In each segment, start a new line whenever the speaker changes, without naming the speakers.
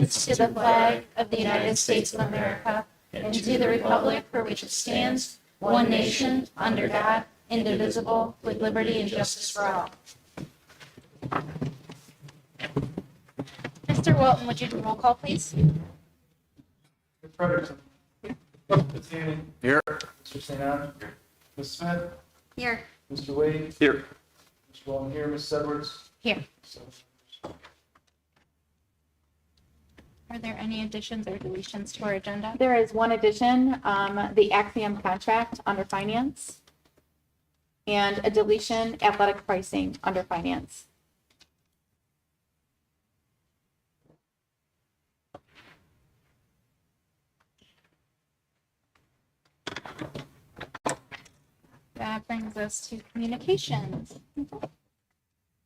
allegiance to the flag of the United States of America and to the republic for which it stands, one nation, under God, indivisible, with liberty and justice for all. Mr. Walton, would you do roll call, please?
Mr. Frederickson. Ms. Haney.
Here.
Mr. St. Ange. Here. Ms. Smith.
Here.
Mr. Wade.
Here.
Mr. Walton here. Ms. Edwards.
Here.
So,
Are there any additions or deletions to our agenda?
There is one addition, the Axiom contract under finance, and a deletion, athletic pricing under finance.
That brings us to communications.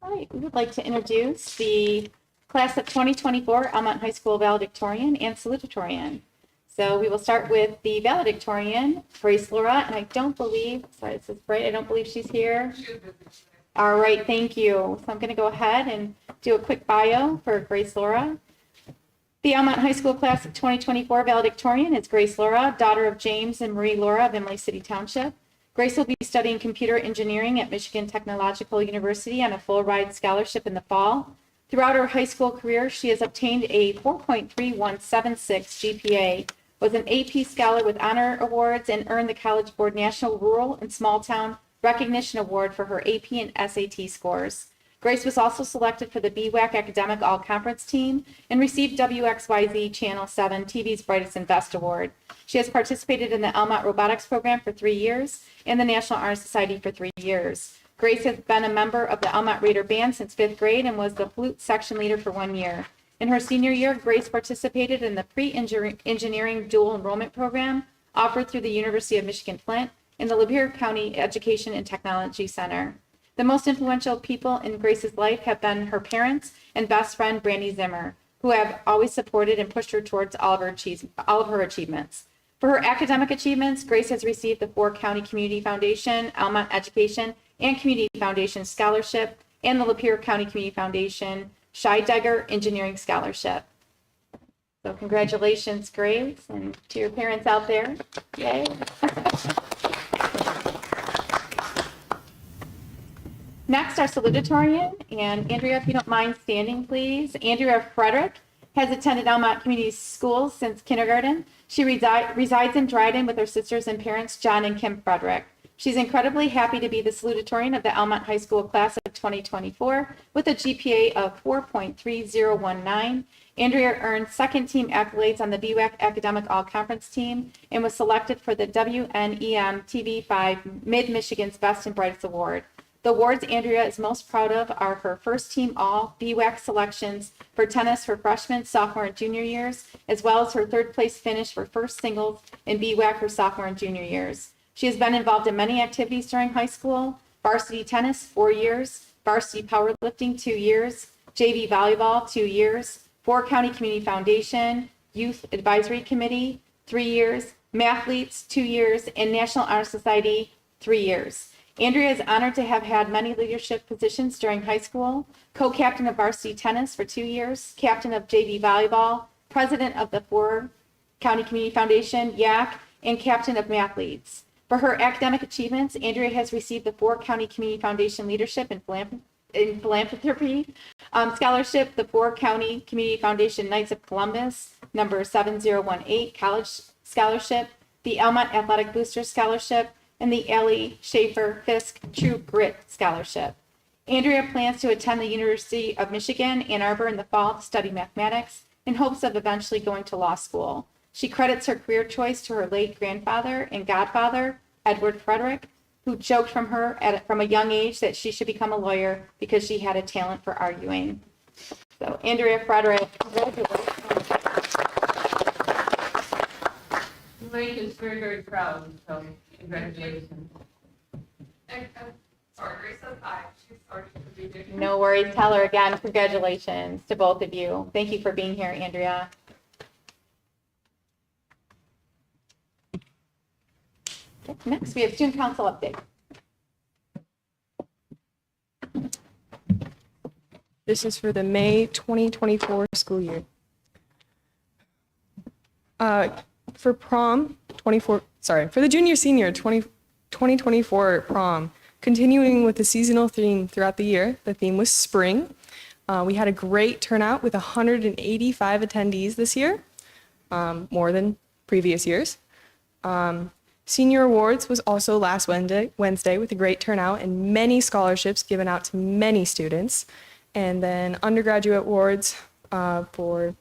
All right, we would like to introduce the class of 2024 Almont High School valedictorian and salutatorian. So we will start with the valedictorian, Grace Laura, and I don't believe, sorry, it says Bright, I don't believe she's here. All right, thank you. So I'm going to go ahead and do a quick bio for Grace Laura. The Almont High School class of 2024 valedictorian is Grace Laura, daughter of James and Marie Laura of Imlay City Township. Grace will be studying computer engineering at Michigan Technological University on a full ride scholarship in the fall. Throughout her high school career, she has obtained a 4.3176 GPA, was an AP Scholar with honor awards, and earned the College Board National Rural and Small Town Recognition Award for her AP and SAT scores. Grace was also selected for the BWAC Academic All-Conference Team and received WXYZ Channel 7 TV's Brightest and Best Award. She has participated in the Almont Robotics Program for 3 years and the National Honor Society for 3 years. Grace has been a member of the Almont Raider Band since 5th grade and was the flute section leader for 1 year. In her senior year, Grace participated in the pre-engineering dual enrollment program offered through the University of Michigan Flint and the Lapeer County Education and Technology Center. The most influential people in Grace's life have been her parents and best friend, Brandy Zimmer, who have always supported and pushed her towards all of her achievements. For her academic achievements, Grace has received the 4 County Community Foundation, Almont Education and Community Foundation Scholarship, and the Lapeer County Community Foundation Scheidegger Engineering Scholarship. So congratulations, Grace, and to your parents out there. Yay. Next, our salutatorian, and Andrea, if you don't mind standing, please. Andrea Frederick has attended Almont Community Schools since kindergarten. She resides in Dryden with her sisters and parents, John and Kim Frederick. She's incredibly happy to be the salutatorian of the Almont High School class of 2024 with a GPA of 4.3019. Andrea earned second team accolades on the BWAC Academic All-Conference Team and was selected for the WNEM TV5 Mid-Michigan's Best and Brightest Award. The awards Andrea is most proud of are her first team all BWAC selections for tennis for freshman, sophomore, and junior years, as well as her third place finish for first singles in BWAC for sophomore and junior years. She has been involved in many activities during high school: varsity tennis, 4 years, varsity powerlifting, 2 years, JV volleyball, 2 years, 4 County Community Foundation, Youth Advisory Committee, 3 years, Mathletes, 2 years, and National Honor Society, 3 years. Andrea is honored to have had many leadership positions during high school: co-captain of varsity tennis for 2 years, captain of JV volleyball, president of the 4 County Community Foundation, YAC, and captain of Mathletes. For her academic achievements, Andrea has received the 4 County Community Foundation Leadership in Philanthropy Scholarship, the 4 County Community Foundation Knights of Columbus, number 7018 College Scholarship, the Almont Athletic Booster Scholarship, and the Ellie Schaefer Fisk True Grit Scholarship. Andrea plans to attend the University of Michigan, Ann Arbor in the fall to study mathematics in hopes of eventually going to law school. She credits her career choice to her late grandfather and godfather, Edward Frederick, who joked from a young age that she should become a lawyer because she had a talent for arguing. So Andrea Frederick, congratulations.
Mike is very, very proud, so congratulations.
Sorry, Grace says hi. She's sorry to be there.
No worries. Tell her again, congratulations to both of you. Thank you for being here, Andrea. Okay, next, we have student council update.
This is for the May 2024 school year.
For prom 24, for the junior senior 2024 prom, continuing with the seasonal theme throughout the year, the theme was spring. We had a great turnout with 185 attendees this year, more than previous years. Senior Awards was also last Wednesday with a great turnout and many scholarships given out to many students. And then undergraduate awards for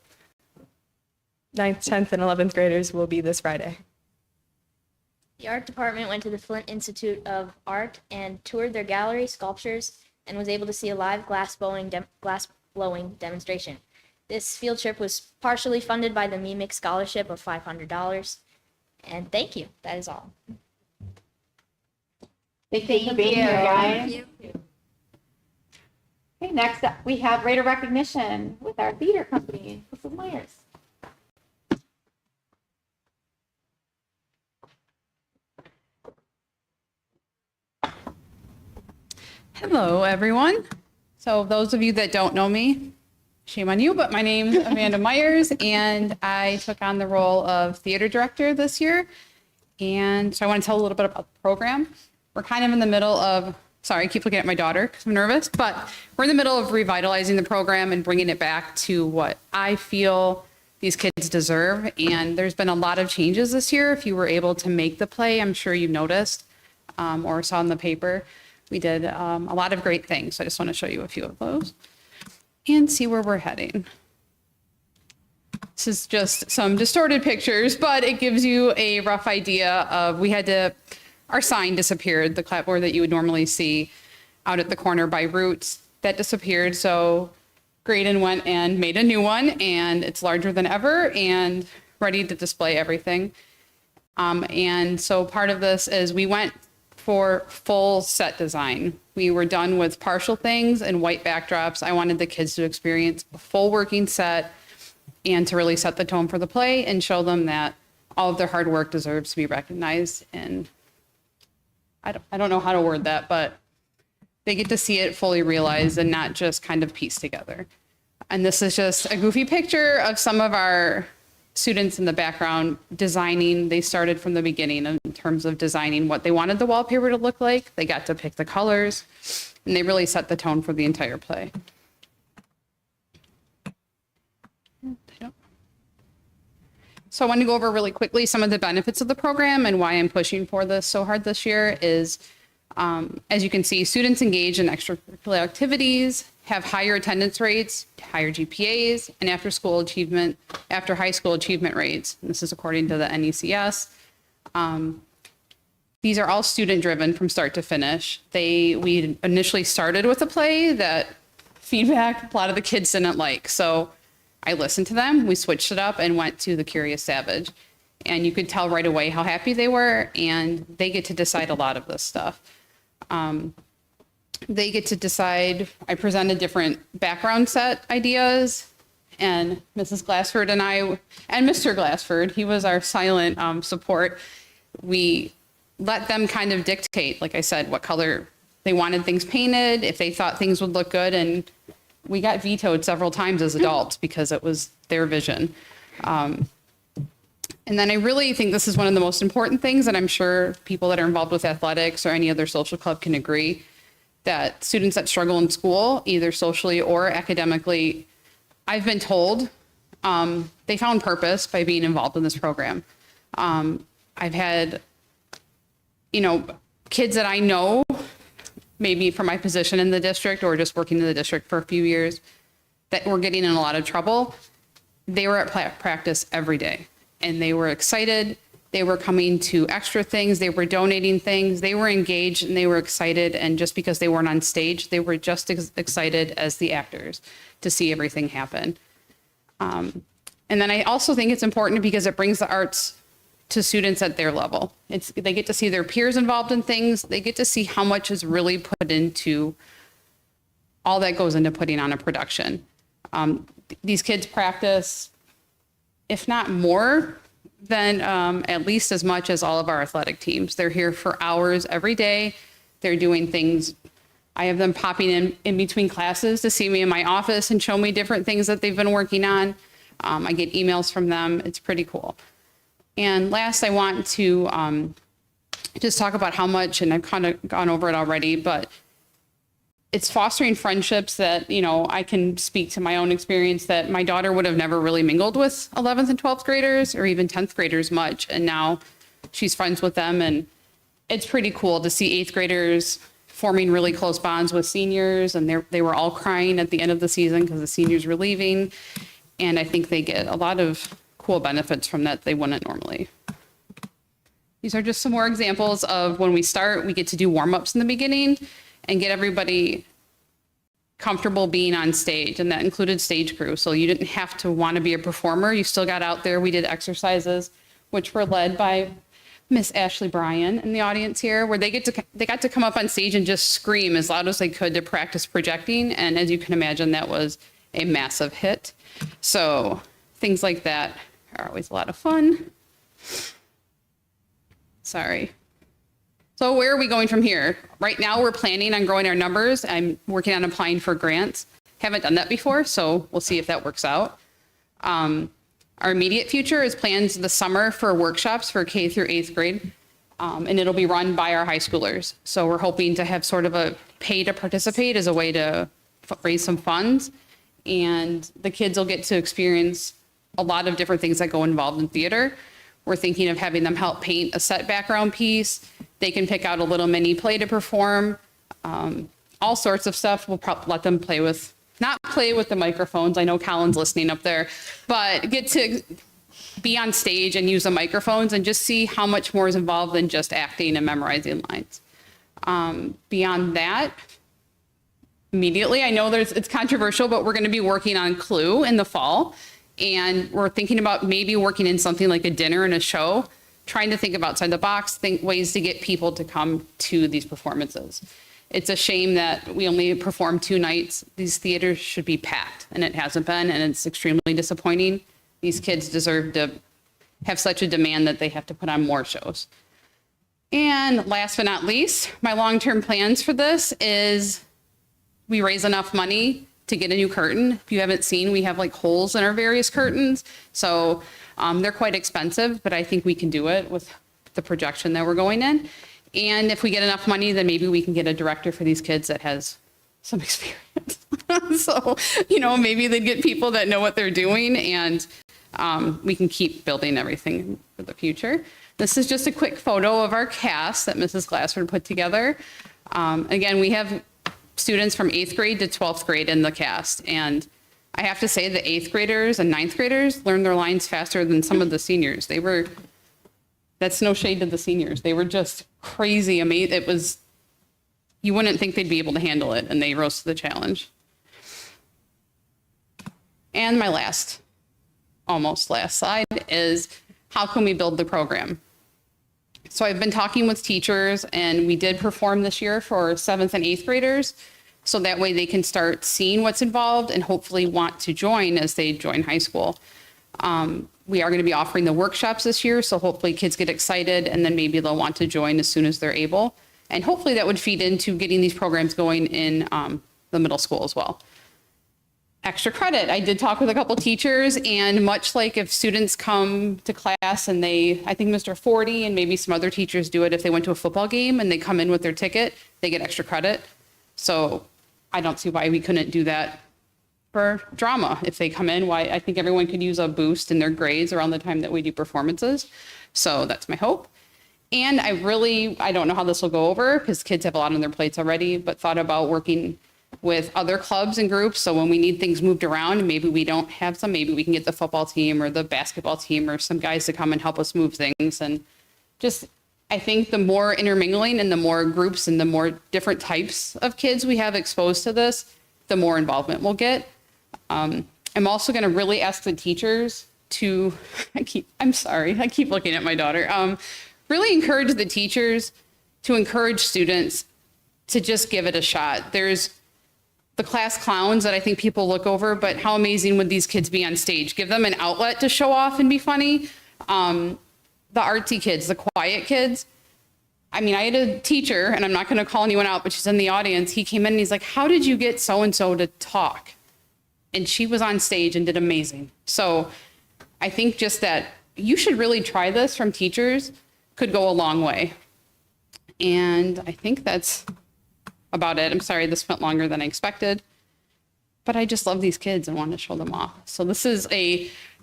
9th, 10th, and 11th graders will be this Friday.
The art department went to the Flint Institute of Art and toured their gallery, sculptures, and was able to see a live glass blowing demonstration. This field trip was partially funded by the MEMIC scholarship of $500. And thank you. That is all.
Thank you for being here, guys. Okay, next up, we have Raider recognition with our theater company, Mrs. Myers.
Hello, everyone. So those of you that don't know me, shame on you, but my name's Amanda Myers, and I took on the role of theater director this year. And so I want to tell a little bit about the program. We're kind of in the middle of, sorry, I keep looking at my daughter because I'm nervous, but we're in the middle of revitalizing the program and bringing it back to what I feel these kids deserve. And there's been a lot of changes this year. If you were able to make the play, I'm sure you noticed or saw in the paper. We did a lot of great things. So I just want to show you a few of those and see where we're heading. This is just some distorted pictures, but it gives you a rough idea of, our sign disappeared, the clapboard that you would normally see out at the corner by Roots, that disappeared. So Graydon went and made a new one, and it's larger than ever and ready to display everything. And so part of this is we went for full set design. We were done with partial things and white backdrops. I wanted the kids to experience a full working set and to really set the tone for the play and show them that all of their hard work deserves to be recognized. And I don't know how to word that, but they get to see it fully realized and not just kind of pieced together. And this is just a goofy picture of some of our students in the background designing. They started from the beginning in terms of designing what they wanted the wallpaper to look like. They got to pick the colors, and they really set the tone for the entire play. So I want to go over really quickly some of the benefits of the program and why I'm pushing for this so hard this year is, as you can see, students engage in extracurricular activities, have higher attendance rates, higher GPAs, and after high school achievement rates. And this is according to the NECS. These are all student driven from start to finish. We initially started with a play that feedback a lot of the kids didn't like. So I listened to them, we switched it up and went to The Curious Savage. And you could tell right away how happy they were, and they get to decide a lot of this stuff. They get to decide, I presented different background set ideas, and Mrs. Glassford and I, and Mr. Glassford, he was our silent support. We let them kind of dictate, like I said, what color they wanted things painted, if they thought things would look good, and we got vetoed several times as adults because it was their vision. And then I really think this is one of the most important things, and I'm sure people that are involved with athletics or any other social club can agree, that students that struggle in school, either socially or academically, I've been told they found purpose by being involved in this program. I've had, kids that I know, maybe from my position in the district or just working in the district for a few years, that were getting in a lot of trouble. They were at practice every day, and they were excited. They were coming to extra things. They were donating things. They were engaged and they were excited. And just because they weren't on stage, they were just as excited as the actors to see everything happen. And then I also think it's important because it brings the arts to students at their level. They get to see their peers involved in things. They get to see how much is really put into all that goes into putting on a production. These kids practice, if not more, than at least as much as all of our athletic teams. They're here for hours every day. They're doing things. I have them popping in between classes to see me in my office and show me different things that they've been working on. I get emails from them. It's pretty cool. And last, I want to just talk about how much, and I've kind of gone over it already, but it's fostering friendships that, you know, I can speak to my own experience that my daughter would have never really mingled with 11th and 12th graders or even 10th graders much. And now she's friends with them. And it's pretty cool to see 8th graders forming really close bonds with seniors. And they were all crying at the end of the season because the seniors were leaving. And I think they get a lot of cool benefits from that they wouldn't normally. These are just some more examples of when we start, we get to do warm-ups in the beginning and get everybody comfortable being on stage. And that included stage crew. So you didn't have to want to be a performer. You still got out there. We did exercises, which were led by Miss Ashley Bryan in the audience here, where they got to come up on stage and just scream as loud as they could to practice projecting. And as you can imagine, that was a massive hit. So things like that are always a lot of fun. Sorry. So where are we going from here? Right now, we're planning on growing our numbers. I'm working on applying for grants. Haven't done that before, so we'll see if that works out. Our immediate future is plans this summer for workshops for K through 8th grade, and it'll be run by our high schoolers. So we're hoping to have sort of a pay to participate as a way to raise some funds, and the kids will get to experience a lot of different things that go involved in theater. We're thinking of having them help paint a set background piece. They can pick out a little mini play to perform, all sorts of stuff. We'll probably let them not play with the microphones. I know Colin's listening up there, but get to be on stage and use the microphones and just see how much more is involved than just acting and memorizing lines. Beyond that, immediately, I know it's controversial, but we're going to be working on Clue in the fall. And we're thinking about maybe working in something like a dinner and a show, trying to think outside the box, think ways to get people to come to these performances. It's a shame that we only perform 2 nights. These theaters should be packed, and it hasn't been, and it's extremely disappointing. These kids deserve to have such a demand that they have to put on more shows. And last but not least, my long-term plans for this is we raise enough money to get a new curtain. If you haven't seen, we have like holes in our various curtains. So they're quite expensive, but I think we can do it with the projection that we're going in. And if we get enough money, then maybe we can get a director for these kids that has some experience. So, you know, maybe they'd get people that know what they're doing, and we can keep building everything for the future. This is just a quick photo of our cast that Mrs. Glassford put together. Again, we have students from 8th grade to 12th grade in the cast. And I have to say the 8th graders and 9th graders learned their lines faster than some of the seniors. That's no shade to the seniors. They were just crazy amazing. You wouldn't think they'd be able to handle it, and they rose to the challenge. And my almost last slide is how can we build the program? So I've been talking with teachers, and we did perform this year for 7th and 8th graders. So that way they can start seeing what's involved and hopefully want to join as they join high school. We are going to be offering the workshops this year. So hopefully kids get excited, and then maybe they'll want to join as soon as they're able. And hopefully that would feed into getting these programs going in the middle school as well. Extra credit. I did talk with a couple teachers, and much like if students come to class and I think Mr. 40 and maybe some other teachers do it if they went to a football game and they come in with their ticket, they get extra credit. So I don't see why we couldn't do that for drama. If they come in, I think everyone could use a boost in their grades around the time that we do performances. So that's my hope. And I don't know how this will go over because kids have a lot on their plates already, but thought about working with other clubs and groups. So when we need things moved around, maybe we don't have some, maybe we can get the football team or the basketball team or some guys to come and help us move things. And just, I think the more intermingling and the more groups and the more different types of kids we have exposed to this, the more involvement we'll get. I'm also going to really ask the teachers to, I keep looking at my daughter, really encourage the teachers to encourage students to just give it a shot. There's the class clowns that I think people look over, but how amazing would these kids be on stage? Give them an outlet to show off and be funny. The artsy kids, the quiet kids. I mean, I had a teacher, and I'm not going to call anyone out, but she's in the audience. He came in and he's like, how did you get so-and-so to talk? and she was on stage and did amazing. So I think just that you should really try this from teachers could go a long way. And I think that's about it. I'm sorry this went longer than I expected, but I just love these kids and want to show them off. So this is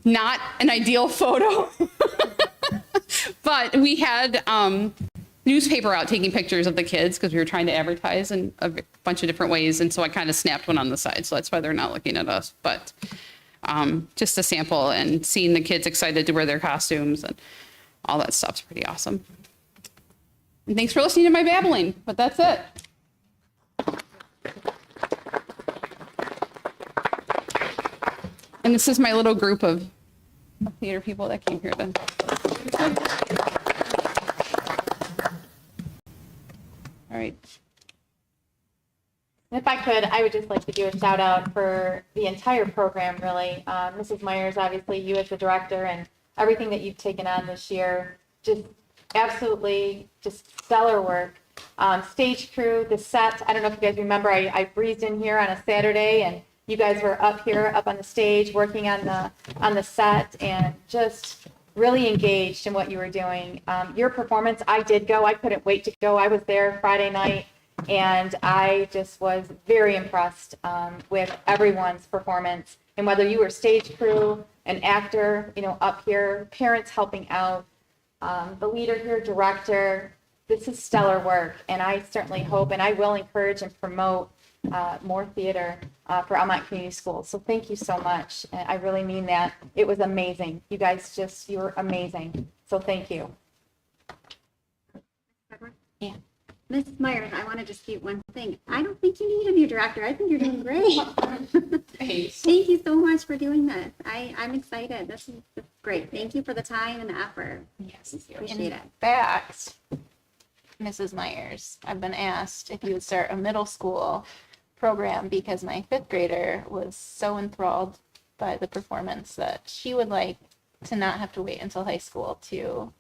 not an ideal photo, but we had newspaper out taking pictures of the kids because we were trying to advertise in a bunch of different ways. And so I kind of snapped one on the side. So that's why they're not looking at us, but just a sample, and seeing the kids excited to wear their costumes and all that stuff's pretty awesome. And thanks for listening to my babbling, but that's it. And this is my little group of theater people that came here then. All right.
If I could, I would just like to do a shout out for the entire program, really. Mrs. Myers, obviously, you as the director and everything that you've taken on this year, just absolutely just stellar work. Stage crew, the set, I don't know if you guys remember, I breezed in here on a Saturday and you guys were up here, up on the stage, working on the set and just really engaged in what you were doing. Your performance, I did go, I couldn't wait to go. I was there Friday night. And I just was very impressed with everyone's performance. And whether you were stage crew, an actor, up here, parents helping out, the leader here, director, this is stellar work. And I certainly hope, and I will encourage and promote more theater for Almont Community Schools. So thank you so much. And I really mean that. It was amazing. You guys you were amazing. So thank you.
Yeah. Mrs. Myers, I want to dispute one thing. I don't think you need a new director. I think you're doing great.
Thanks.
Thank you so much for doing this. I'm excited. This is great. Thank you for the time and the effort.
Yes.
Appreciate it.
In fact, Mrs. Myers, I've been asked if you would start a middle school program because my fifth grader was so enthralled by the performance that she would like to not have to wait until high school to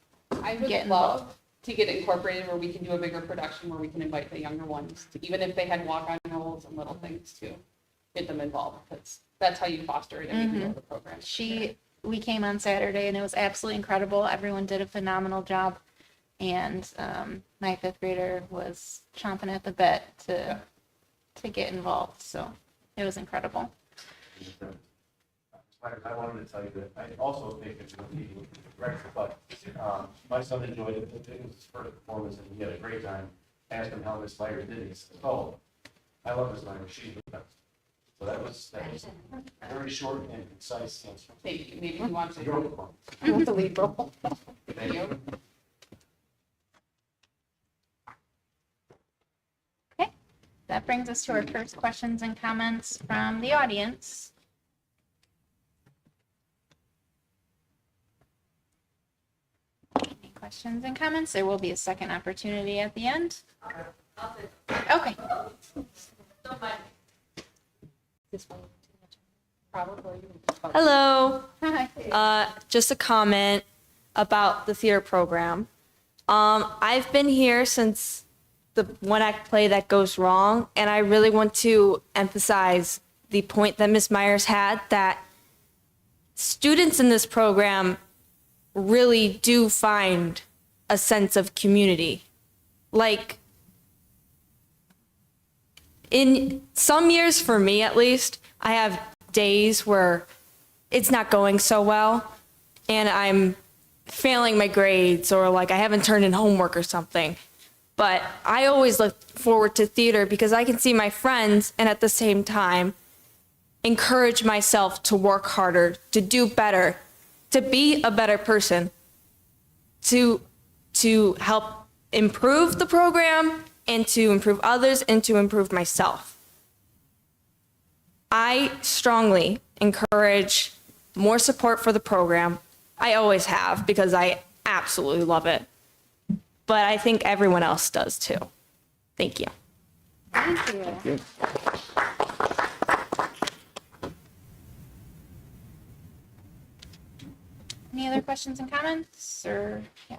I would
get
love
involved.
to get incorporated where we can do a bigger production where we can invite the younger ones, to, even if they had walk-on roles and little things, to get them involved. That's how you foster it and you can grow the program.
We came on Saturday and it was absolutely incredible. Everyone did a phenomenal job. And my fifth grader was chomping at the bit to get involved. So it was incredible.
I wanted to tell you that I also think it's going to be correct, but my son enjoyed it. It was his first performance and he had a great time. Asked him how Miss Myers did. He said, "Oh, I love Miss Myers. She's the best." So that was very short and concise answer.
Thank you. Maybe you want to
Your performance.
I want the lead role.
Thank you.
Okay. That brings us to our first questions and comments from the audience. Any questions and comments? There will be a second opportunity at the end. Okay.
Hello.
Hi.
Just a comment about the theater program. I've been here since the one act play That Goes Wrong, and I really want to emphasize the point that Ms. Myers had, that students in this program really do find a sense of community. Like, in some years, for me at least, I have days where it's not going so well and I'm failing my grades, or like I haven't turned in homework or something. But I always look forward to theater because I can see my friends and at the same time encourage myself to work harder, to do better, to be a better person, to help improve the program and to improve others and to improve myself. I strongly encourage more support for the program. I always have because I absolutely love it. But I think everyone else does too. Thank you.
Thank you.
Any other questions and comments or yeah.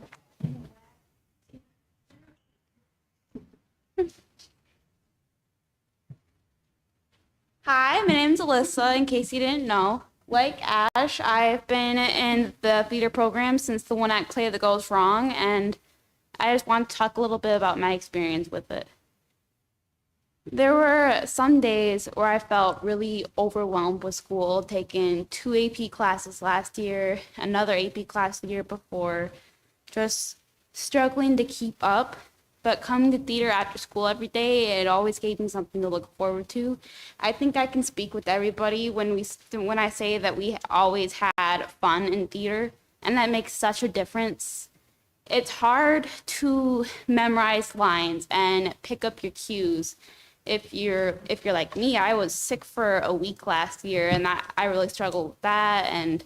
Hi, my name's Alyssa, in case you didn't know. Like Ash, I've been in the theater program since the one act play that goes wrong, and I just want to talk a little bit about my experience with it. There were some days where I felt really overwhelmed with school, taking 2 AP classes last year, another AP class the year before, just struggling to keep up. But coming to theater after school every day, it always gave me something to look forward to. I think I can speak with everybody when I say that we always had fun in theater, and that makes such a difference. It's hard to memorize lines and pick up your cues. If you're like me, I was sick for a week last year, and I really struggled with that. And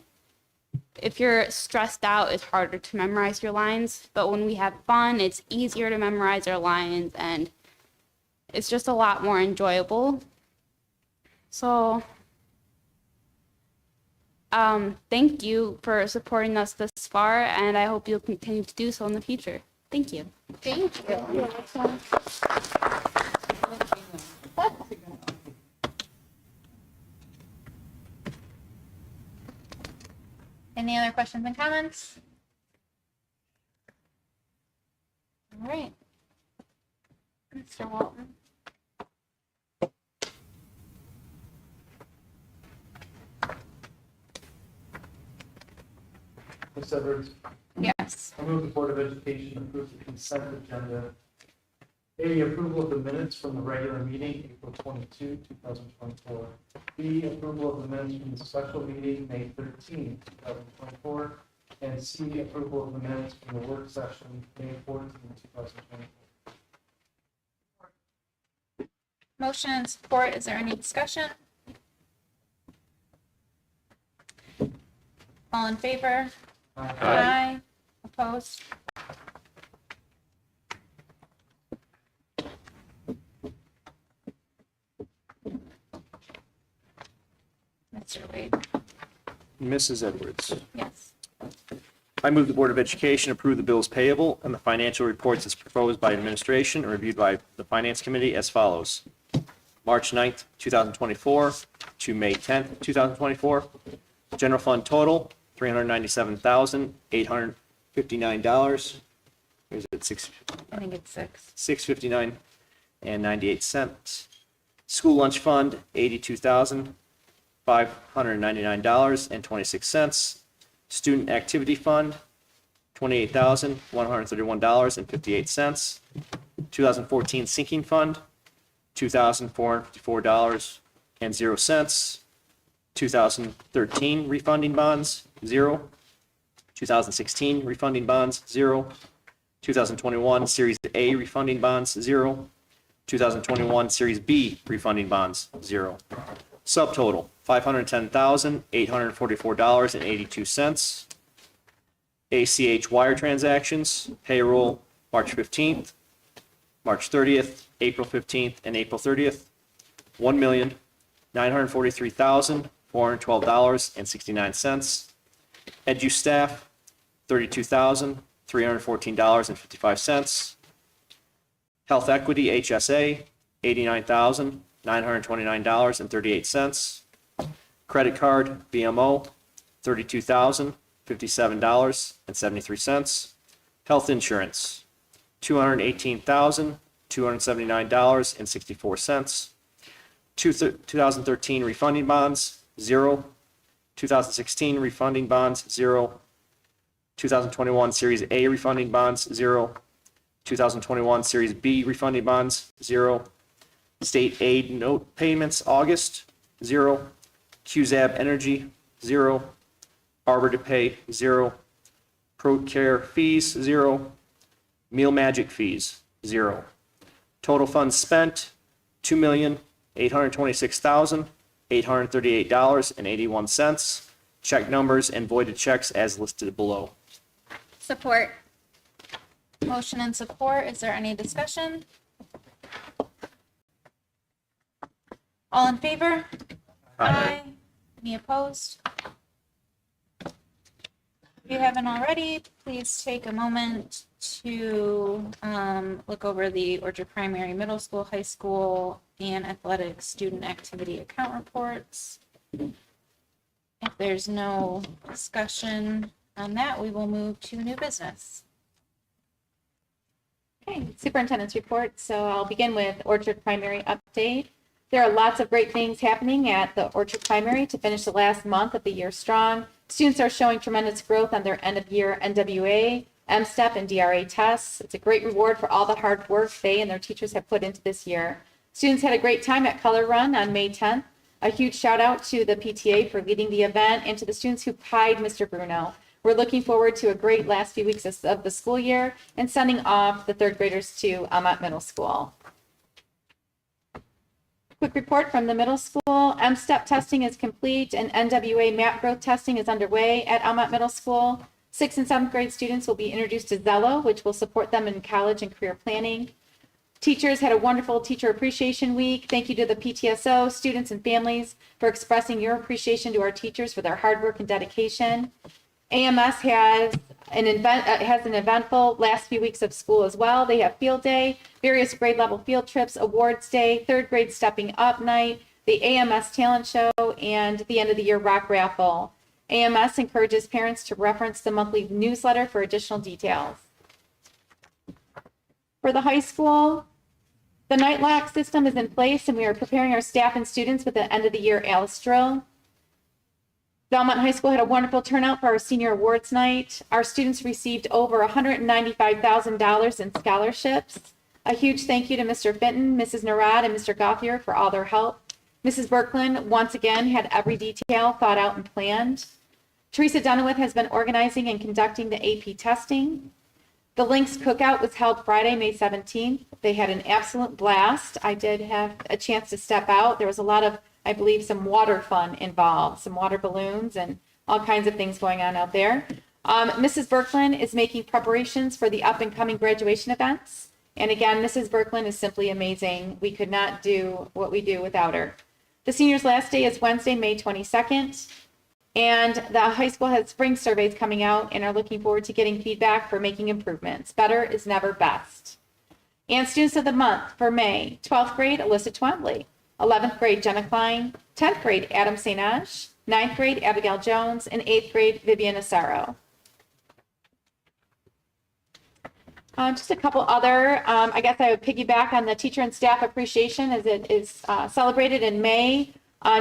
if you're stressed out, it's harder to memorize your lines. But when we have fun, it's easier to memorize our lines, and it's just a lot more enjoyable. So, thank you for supporting us this far, and I hope you'll continue to do so in the future. Thank you.
Thank you. Any other questions and comments? All right. Mr. Walton.
Ms. Edwards,
Yes.
I move the Board of Education approve the consent agenda. A, approval of the minutes from the regular meeting, April 22, 2024. B, approval of the minutes from the special meeting, May 13, 2024. And C, approval of the minutes from the work session, May 14, 2024.
Motion and support. Is there any discussion? All in favor? Aye. Opposed? Mr. Wade?
Mrs. Edwards.
Yes.
I move the Board of Education approve the bills payable and the financial reports as proposed by administration and reviewed by the Finance Committee as follows. March 9th, 2024 to May 10th, 2024. General fund total, $397,859. Or is it
I think it's 6.
$659.98. School lunch fund, $82,599.26. Student activity fund, $28,131.58. 2014 sinking fund, $2,454.00. 2013 refunding bonds, 0. 2016 refunding bonds, 0. 2021 Series A refunding bonds, 0. 2021 Series B refunding bonds, 0. Subtotal, $510,844.82. ACH wire transactions, payroll, March 15th, March 30th, April 15th, and April 30th, $1,943,412.69. Edu staff, $32,314.55. Health equity, HSA, $89,929.38. Credit card, BMO, $32,057.73. Health insurance, $218,279.64. 2013 refunding bonds, 0. 2016 refunding bonds, 0. 2021 Series A refunding bonds, 0. 2021 Series B refunding bonds, 0. State aid note payments, August, 0. QZAB Energy, 0. Arbor to pay, 0. ProCare fees, 0. Meal Magic fees, 0. Total funds spent, $2,826,838.81. Check numbers and voided checks as listed below.
Support. Motion and support. Is there any discussion? All in favor? Aye. Any opposed? If you haven't already, please take a moment to look over the Orchard Primary, Middle School, High School, and athletic student activity account reports. If there's no discussion on that, we will move to new business.
Okay, superintendent's report. So I'll begin with Orchard Primary update. There are lots of great things happening at the Orchard Primary to finish the last month of the year strong. Students are showing tremendous growth on their end of year NWA, MSTEP, and DRA tests. It's a great reward for all the hard work they and their teachers have put into this year. Students had a great time at Color Run on May 10th. A huge shout out to the PTA for leading the event and to the students who pied Mr. Bruno. We're looking forward to a great last few weeks of the school year and sending off the third graders to Almont Middle School. Quick report from the middle school. MSTEP testing is complete and NWA map growth testing is underway at Almont Middle School. 6th and 7th grade students will be introduced to Zello, which will support them in college and career planning. Teachers had a wonderful Teacher Appreciation Week. Thank you to the PTSO, students, and families for expressing your appreciation to our teachers for their hard work and dedication. AMS has an eventful last few weeks of school as well. They have field day, various grade level field trips, awards day, third grade stepping up night, the AMS talent show, and the end of the year rock raffle. AMS encourages parents to reference the monthly newsletter for additional details. For the high school, the night lock system is in place and we are preparing our staff and students with the end of the year Alice drill. Belmont High School had a wonderful turnout for our senior awards night. Our students received over $195,000 in scholarships. A huge thank you to Mr. Fenton, Mrs. Narad, and Mr. Gothier for all their help. Mrs. Birkland once again had every detail thought out and planned. Teresa Dunawith has been organizing and conducting the AP testing. The Lynx Cookout was held Friday, May 17th. They had an absolute blast. I did have a chance to step out. There was a lot of, I believe, some water fun involved, some water balloons and all kinds of things going on out there. Mrs. Birkland is making preparations for the up and coming graduation events. And again, Mrs. Birkland is simply amazing. We could not do what we do without her. The seniors' last day is Wednesday, May 22nd. And the high school has spring surveys coming out and are looking forward to getting feedback for making improvements. Better is never best. And students of the month for May, 12th grade, Alyssa Twombly. 11th grade, Jenna Klein. 10th grade, Adam St. Ange. 9th grade, Abigail Jones. And 8th grade, Vivian Asaro. Just a couple other, I guess I would piggyback on the teacher and staff appreciation as it is celebrated in May.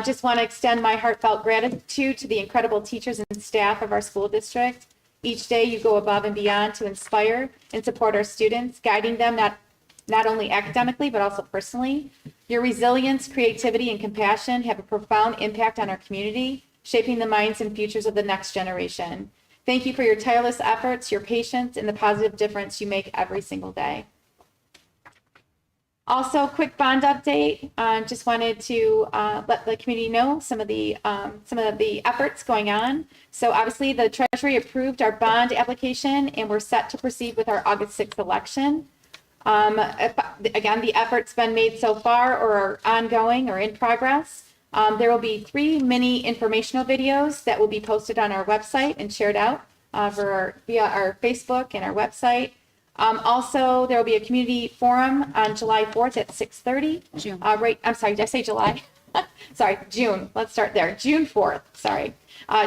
Just want to extend my heartfelt gratitude to the incredible teachers and staff of our school district. Each day you go above and beyond to inspire and support our students, guiding them not only academically, but also personally. Your resilience, creativity, and compassion have a profound impact on our community, shaping the minds and futures of the next generation. Thank you for your tireless efforts, your patience, and the positive difference you make every single day. Also, quick bond update. Just wanted to let the community know some of the efforts going on. So obviously the Treasury approved our bond application and we're set to proceed with our August 6th election. Again, the efforts been made so far or are ongoing or in progress. There will be 3 mini informational videos that will be posted on our website and shared out via our Facebook and our website. Also, there will be a community forum on July 4th at 6:30.
June.
I'm sorry, did I say July? Sorry, June. Let's start there. June 4th, sorry.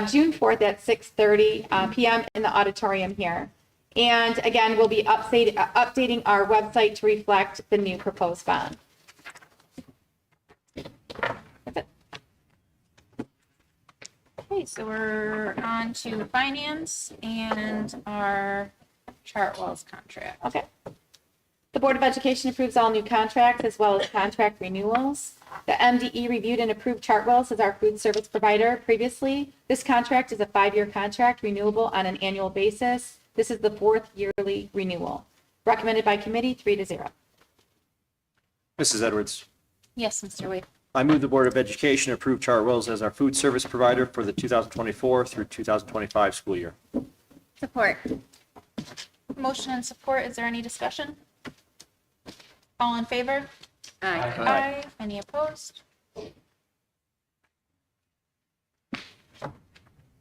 June 4th at 6:30 p.m. in the auditorium here. And again, we'll be updating our website to reflect the new proposed bond. That's it.
Okay, so we're on to finance and our Chartwell's contract.
Okay. The Board of Education approves all new contracts as well as contract renewals. The MDE reviewed and approved Chartwell's as our food service provider previously. This contract is a 5-year contract renewable on an annual basis. This is the 4th yearly renewal. Recommended by committee 3-0.
Mrs. Edwards.
Yes, Mr. Wade.
I move the Board of Education approve Chartwell's as our food service provider for the 2024 through 2025 school year.
Support. Motion and support. Is there any discussion? All in favor?
Aye.
Aye. Any opposed?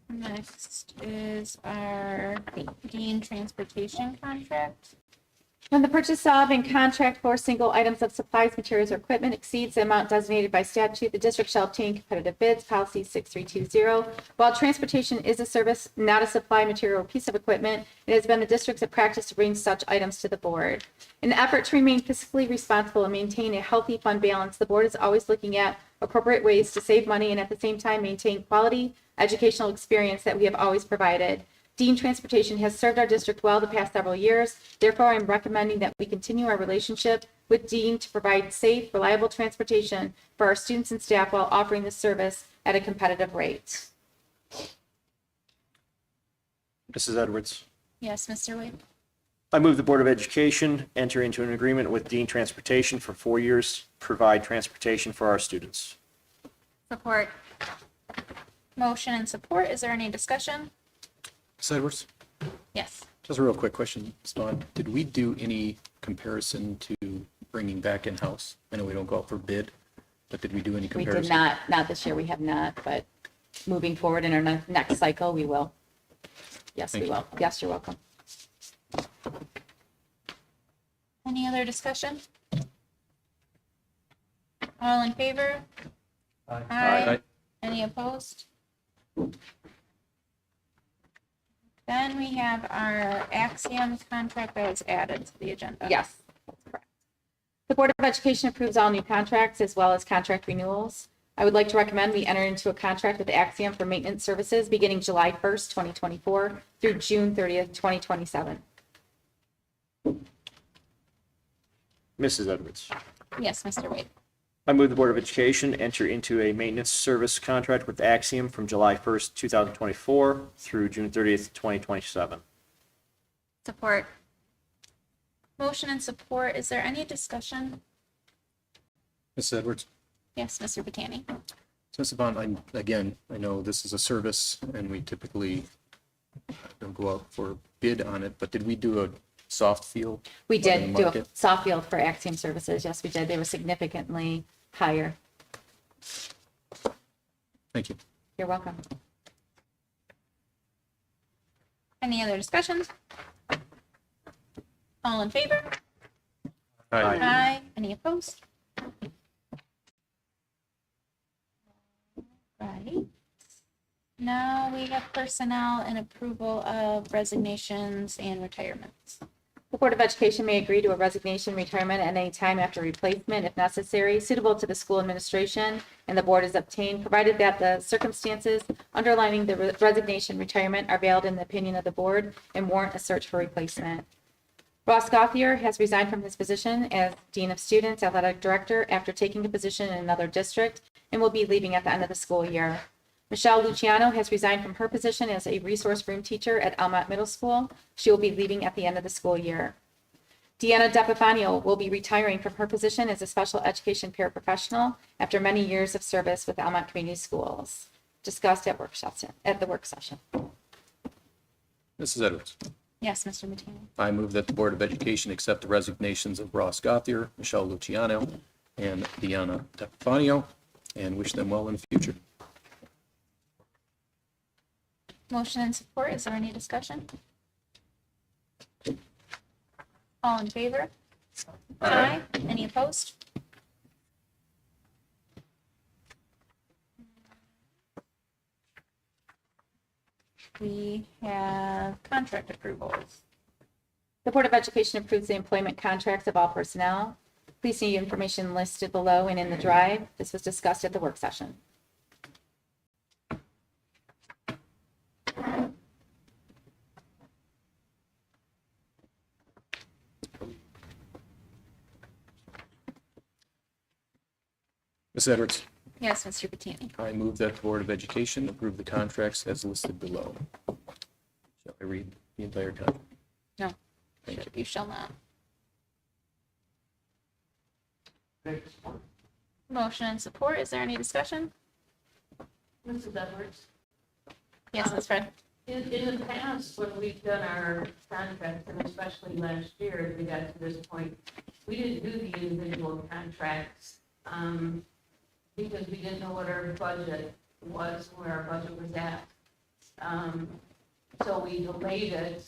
Next is our Dean transportation contract.
When the purchase of and contract for single items of supplies, materials, or equipment exceeds the amount designated by statute, the district shall obtain competitive bids, policy 6320. While transportation is a service, not a supply, material, or piece of equipment, it has been the district's practice to bring such items to the board. In an effort to remain fiscally responsible and maintain a healthy fund balance, the board is always looking at appropriate ways to save money and at the same time maintain quality educational experience that we have always provided. Dean Transportation has served our district well the past several years. Therefore, I'm recommending that we continue our relationship with Dean to provide safe, reliable transportation for our students and staff while offering this service at a competitive rate.
Mrs. Edwards.
Yes, Mr. Wade.
I move the Board of Education enter into an agreement with Dean Transportation for 4 years, provide transportation for our students.
Support. Motion and support. Is there any discussion?
Ms. Edwards,
Yes.
just a real quick question, Ms. Bond. Did we do any comparison to bringing back in-house? I know we don't go out for bid, but did we do any
We
comparison?
did not this year, we have not, but moving forward in our next cycle, we will. Yes, we
Thank you.
will. Yes, you're welcome.
Any other discussion? All in favor?
Aye.
Aye.
Any opposed? Then we have our Axiom contract that was added to the agenda.
Yes, that's correct. The Board of Education approves all new contracts as well as contract renewals. I would like to recommend we enter into a contract with Axiom for maintenance services beginning July 1st, 2024 through June 30th, 2027.
Mrs. Edwards.
Yes, Mr. Wade.
I move the Board of Education enter into a maintenance service contract with Axiom from July 1st, 2024 through June 30th, 2027.
Support. Motion and support. Is there any discussion?
Ms. Edwards,
Yes, Mr. Batani.
so Ms. Bond, I know this is a service and we typically don't go out for bid on it, but did we do a soft feel?
We
on the
did do a
market?
soft field for Axiom services. Yes, we did. They were significantly higher.
Thank you.
You're welcome.
Any other discussion? All in favor? Aye. Any opposed? Right. Now we have personnel and approval of resignations and retirements.
The Board of Education may agree to a resignation, retirement at any time after replacement, if necessary, suitable to the school administration, and the board is obtained, provided that the circumstances underlining the resignation, retirement are valid in the opinion of the board and warrant a search for replacement. Ross Gauthier has resigned from his position as Dean of Students, Athletic Director, after taking a position in another district, and will be leaving at the end of the school year. Michelle Luciano has resigned from her position as a resource room teacher at Almont Middle School. She will be leaving at the end of the school year. Deanna DePifanio will be retiring from her position as a special education paraprofessional after many years of service with Almont Community Schools. Discussed at the work session.
Mrs. Edwards,
Yes, Mr. Matino.
I move that the Board of Education accept the resignations of Ross Gauthier, Michelle Luciano, and Deanna Defanio, and wish them well in the future.
Motion and support. Is there any discussion? All in favor? Aye. Any opposed? We have contract approvals.
The Board of Education approves the employment contracts of all personnel. Please see information listed below and in the drive. This was discussed at the work session.
Ms. Edwards,
Yes, Mr. Bettini.
I move that the Board of Education approve the contracts as listed below. Shall I read the entire contract?
No.
Thank you.
You shall not.
Okay, support.
Motion and support. Is there any discussion?
Mrs. Edwards,
Yes, Ms. Fred.
in the past, when we've done our contracts, and especially last year, as we got to this point, we didn't do the individual contracts, because we didn't know what our budget was, where our budget was at. So we delayed it,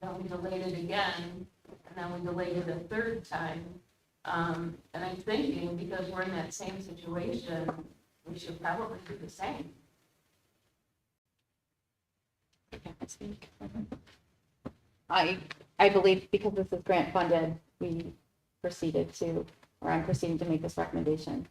then we delayed it again, and then we delayed it a third time. And I'm thinking, because we're in that same situation, we should probably do the same.
I believe because this is grant funded, we proceeded to, or I'm proceeding to make this recommendation.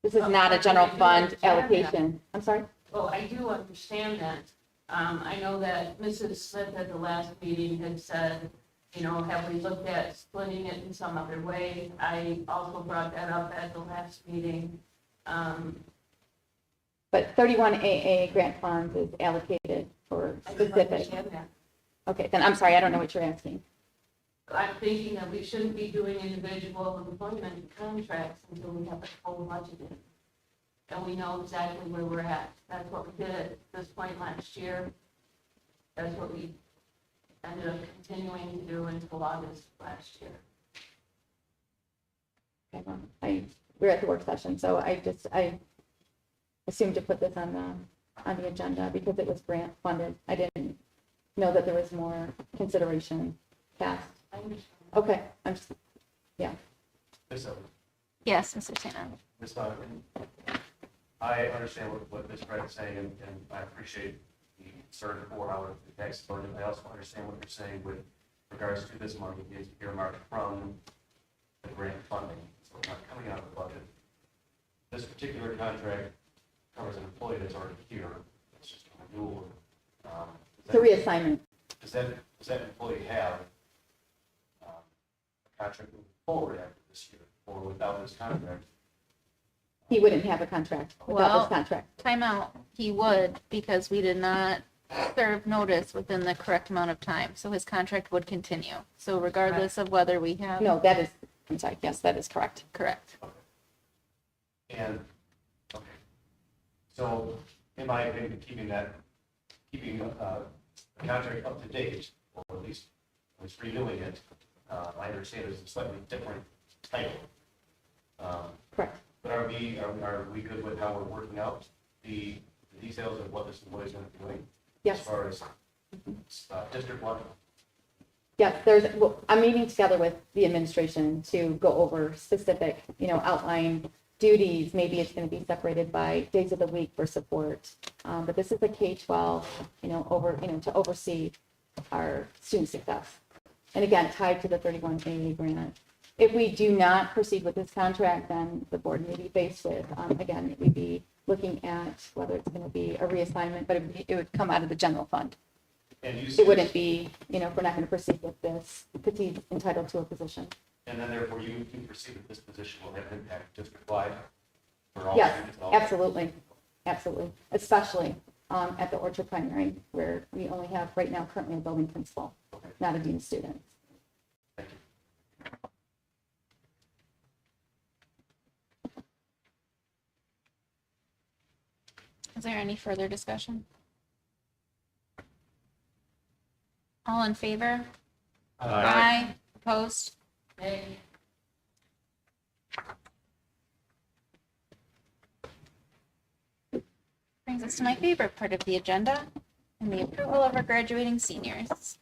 This is not a general fund allocation. I'm sorry?
Well, I do understand that. I know that Mrs. Smith at the last meeting had said, you know, have we looked at splitting it in some other way? I also brought that up at the last meeting.
But 31AA grant funds is allocated for
I do
specific.
understand that.
Okay, then I'm sorry, I don't know what you're asking.
I'm thinking that we shouldn't be doing individual employment contracts until we have a full budget in. And we know exactly where we're at. That's what we did at this point last year. That's what we ended up continuing to do until August last year.
Okay, well, we're at the work session, so I assumed to put this on the agenda because it was grant funded. I didn't know that there was more consideration passed.
I understand.
Okay, I'm just, yeah.
Ms. Evans,
Yes, Mr. Tanner.
Ms. Donovan, I understand what Ms. Brett is saying, and I appreciate the concern for our tax burden. I also understand what you're saying with regards to this money is earmarked from the grant funding, so it's not coming out of the budget. This particular contract covers an employee that's already here. It's just a renewal.
It's a reassignment.
Does that employee have a contract moving forward after this year, or without this contract?
He wouldn't have a contract without
Well,
this contract.
Timeout, he would, because we did not serve notice within the correct amount of time, so his contract would continue. So regardless of whether we have.
No, that is, I'm sorry, yes, that is correct.
Correct.
And, okay, so in my opinion, keeping the contract up to date, or at least renewing it, I understand it's a slightly different title.
Correct.
But are we good with how we're working out the details of what this employee is going to be doing?
Yes.
As far as District 1?
Yes, well, I'm meeting together with the administration to go over specific, outline duties. Maybe it's going to be separated by days of the week for support. But this is a K-12, to oversee our student success. And again, tied to the 31AA grant. If we do not proceed with this contract, then the board may be faced with, again, we'd be looking at whether it's going to be a reassignment, but it would come out of the general fund.
And
It wouldn't be, if we're not going to proceed with this, because he's entitled to a position.
And then therefore you perceive that this position will have impact district-wide for all
Yes,
students? all-
absolutely, absolutely, especially at the Orchard Primary, where we only have right now currently a building principal, not a dean of students.
Thank you.
Is there any further discussion? All in favor? Aye. Opposed?
Nay.
Brings us to my favorite part of the agenda, and the approval of our graduating seniors.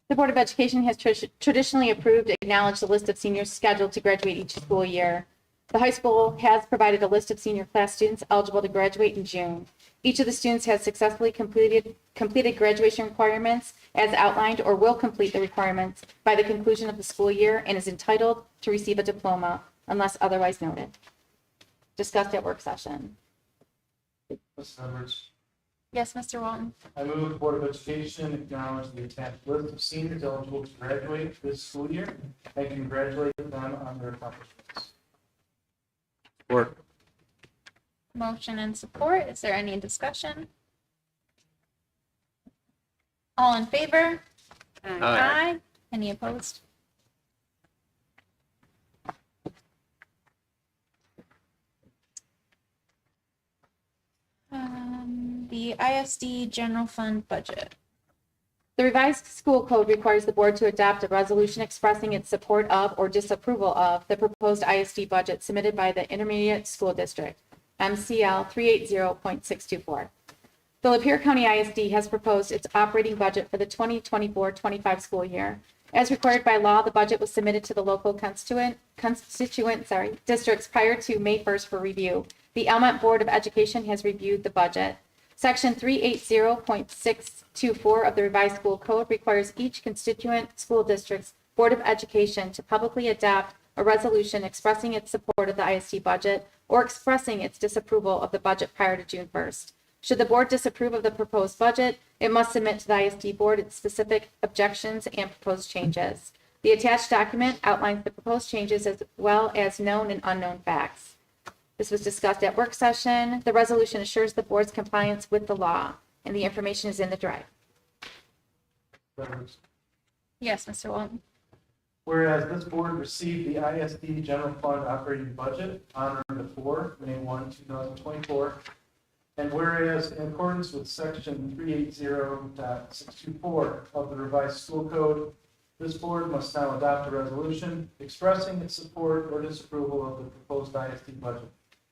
The Board of Education has traditionally approved, acknowledged the list of seniors scheduled to graduate each school year. The high school has provided a list of senior class students eligible to graduate in June. Each of the students has successfully completed graduation requirements as outlined or will complete the requirements by the conclusion of the school year and is entitled to receive a diploma unless otherwise noted. Discussed at work session.
Ms. Edwards,
Yes, Mr. Walton?
I move the Board of Education acknowledge the attached list of seniors eligible to graduate this school year and congratulate them on their accomplishments.
Support.
Motion and support. Is there any discussion? All in favor? Aye. Any opposed? The ISD general fund budget.
The revised school code requires the board to adopt a resolution expressing its support of or disapproval of the proposed ISD budget submitted by the Intermediate School District, MCL 380.624. The Lapeer County ISD has proposed its operating budget for the 2024-25 school year. As required by law, the budget was submitted to the local districts prior to May 1st for review. The Almont Board of Education has reviewed the budget. Section 380.624 of the revised school code requires each constituent school district's Board of Education to publicly adopt a resolution expressing its support of the ISD budget or expressing its disapproval of the budget prior to June 1st. Should the board disapprove of the proposed budget, it must submit to the ISD board its specific objections and proposed changes. The attached document outlines the proposed changes as well as known and unknown facts. This was discussed at work session. The resolution assures the board's compliance with the law, and the information is in the drive.
Edwards.
Yes, Mr. Walton.
Whereas this board received the ISD General Fund Operating Budget on or before May 1, 2024. And whereas in accordance with section 380.624 of the revised school code, this board must now adopt a resolution expressing its support or disapproval of the proposed ISD budget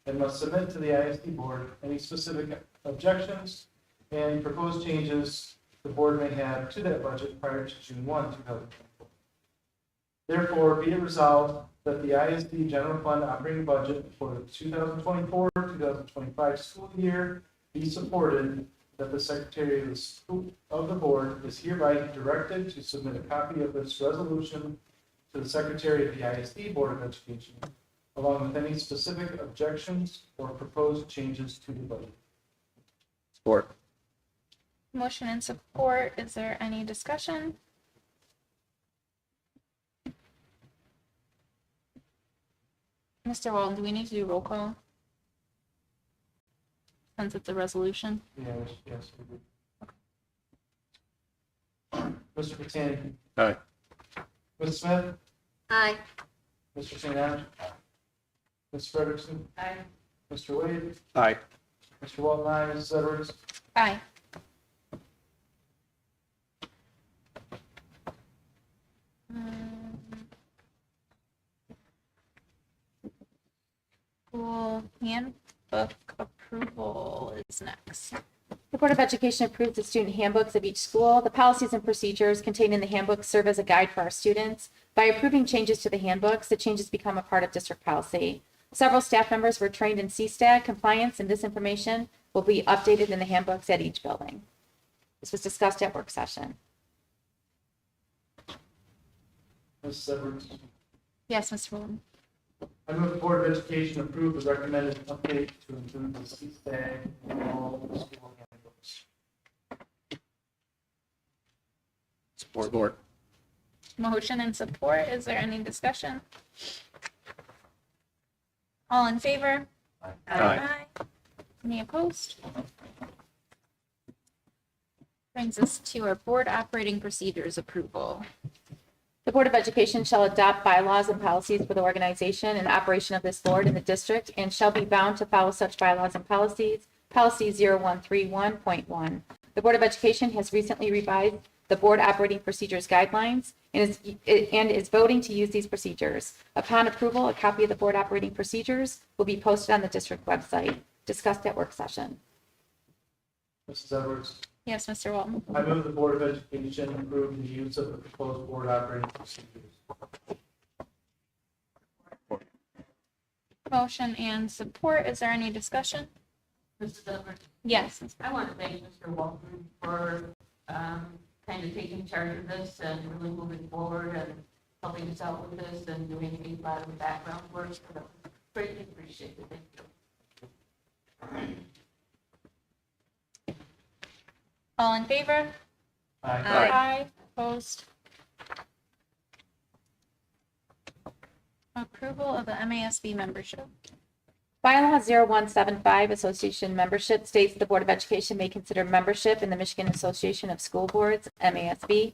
and must submit to the ISD board any specific objections and proposed changes the board may have to that budget prior to June 1, 2024. Therefore, be it resolved that the ISD General Fund Operating Budget for the 2024-2025 school year be supported, that the Secretary of the Board is hereby directed to submit a copy of this resolution to the Secretary of the ISD Board of Education, along with any specific objections or proposed changes to the budget.
Support.
Motion and support. Is there any discussion? Mr. Walton, do we need to do roll call? Since it's a resolution.
Yes, we do. Mr. Patani?
Aye.
Ms. Smith?
Aye.
Mr. St. Ange? Ms. Frederickson?
Aye.
Mr. Wade?
Aye.
Mr. Walton, aye. Mrs. Edwards?
Aye. School handbook approval is next.
The Board of Education approves the student handbooks of each school. The policies and procedures contained in the handbooks serve as a guide for our students. By approving changes to the handbooks, the changes become a part of district policy. Several staff members were trained in CSTAG compliance, and this information will be updated in the handbooks at each building. This was discussed at work session.
Mrs. Edwards?
Yes, Mr. Walton.
I move the Board of Education approve the recommended update to include the CSTAG in all the school handbooks.
Support.
Motion and support. Is there any discussion? All in favor?
Aye.
Any opposed? Brings us to our board operating procedures approval.
The Board of Education shall adopt bylaws and policies for the organization and operation of this board in the district and shall be bound to follow such bylaws and policies. Policy 0131.1. The Board of Education has recently revised the board operating procedures guidelines and is voting to use these procedures. Upon approval, a copy of the board operating procedures will be posted on the district website, discussed at work session.
Mrs. Edwards?
Yes, Mr. Walton.
I move the Board of Education approve the use of the proposed board operating procedures.
Motion and support. Is there any discussion?
Mrs. Edwards,
Yes.
I want to thank Mr. Walton for kind of taking charge of this and really moving forward and helping us out with this and doing a lot of the background work. So greatly appreciated. Thank you.
All in favor?
Aye.
Aye. Opposed? Approval of the MASB membership.
Bylaw 0175, Association membership, states the Board of Education may consider membership in the Michigan Association of School Boards, MASB.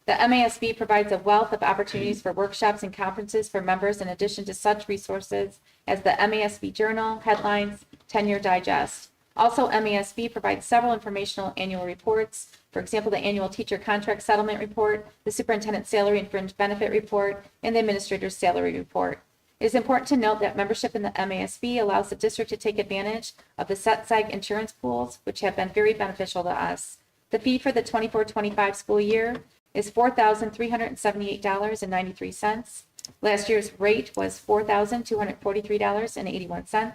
The MASB provides a wealth of opportunities for workshops and conferences for members in addition to such resources as the MASB Journal, Headlines, Tenure Digest. Also, MASB provides several informational annual reports. For example, the annual teacher contract settlement report, the superintendent's salary and fringe benefit report, and the administrator's salary report. It is important to note that membership in the MASB allows the district to take advantage of the SETSAG insurance pools, which have been very beneficial to us. The fee for the 24-25 school year is $4,378.93. Last year's rate was $4,243.81.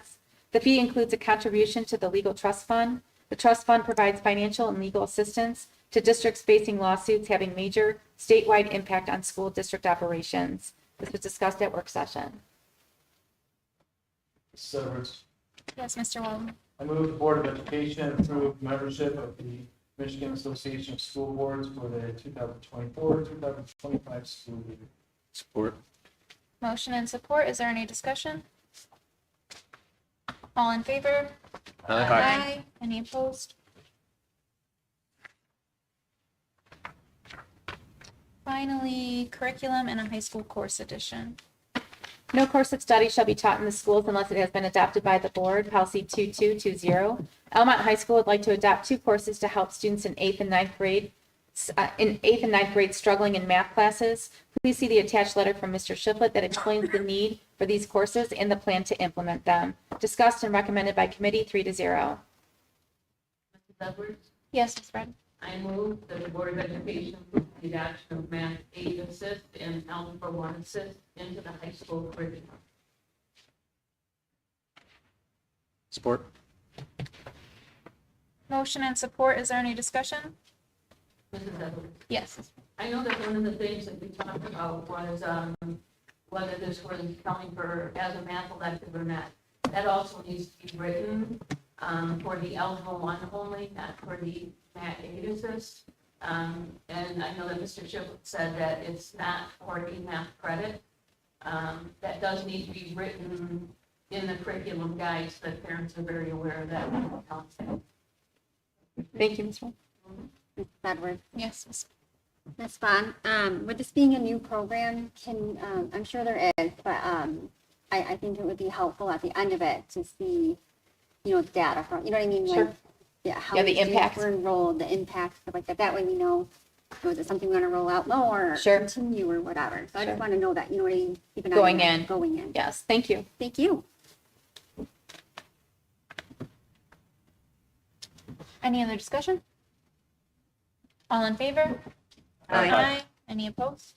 The fee includes a contribution to the legal trust fund. The trust fund provides financial and legal assistance to districts facing lawsuits having major statewide impact on school district operations. This was discussed at work session.
Mrs. Edwards.
Yes, Mr. Walden.
I move the Board of Education approve membership of the Michigan Association of School Boards for the 2024-2025 school year.
Support.
Motion and support. Is there any discussion? All in favor? Aye. Any opposed? Finally, curriculum and a high school course edition.
No course of study shall be taught in the schools unless it has been adopted by the board, policy 2220. Almont High School would like to adopt 2 courses to help students in 8th and 9th grade struggling in math classes. Please see the attached letter from Mr. Shiflett that explains the need for these courses and the plan to implement them. Discussed and recommended by committee 3-0.
Mrs. Edwards?
Yes, Ms. Bratton.
I move that the Board of Education approve the adoption of Math Aid Assist and Algebra 1 Assist into the high school curriculum.
Support.
Motion and support. Is there any discussion?
Mrs. Edwards?
Yes.
I know that one of the things that we talked about was whether this was counting for as a math elective or not. That also needs to be written for the Algebra 1 only, not for the Math Aid Assist. And I know that Mr. Shiplet said that it's not for a math credit. That does need to be written in the curriculum guide so that parents are very aware of that.
Thank you, Ms. Wong.
Mrs. Edwards.
Yes, Ms.
Ms. Vaughn, with this being a new program, I'm sure there is, but I think it would be helpful at the end of it to see, data from, you know what I mean?
Sure.
Like, yeah, how
Yeah, the
many students
impacts.
were enrolled, the impacts, stuff like that. That way we know, is it something we want to roll out more or
Sure.
continue or whatever. So I
Sure.
just want to know that, you know what I mean? Keep an eye
Going
on that,
in.
Going in.
Yes, thank you.
Thank you.
Any other discussion? All in favor?
Aye.
Any opposed?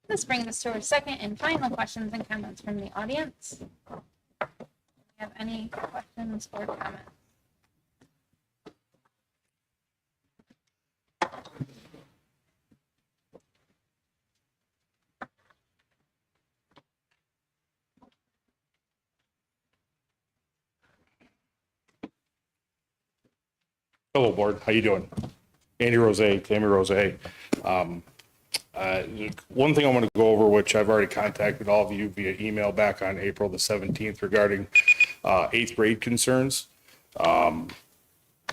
This brings us to our second and final questions and comments from the audience. Do you have any questions or comments?
Hello, board. How you doing? Andy Rose, Tammy Rose. One thing I want to go over, which I've already contacted all of you via email back on April the 17th regarding 8th grade concerns.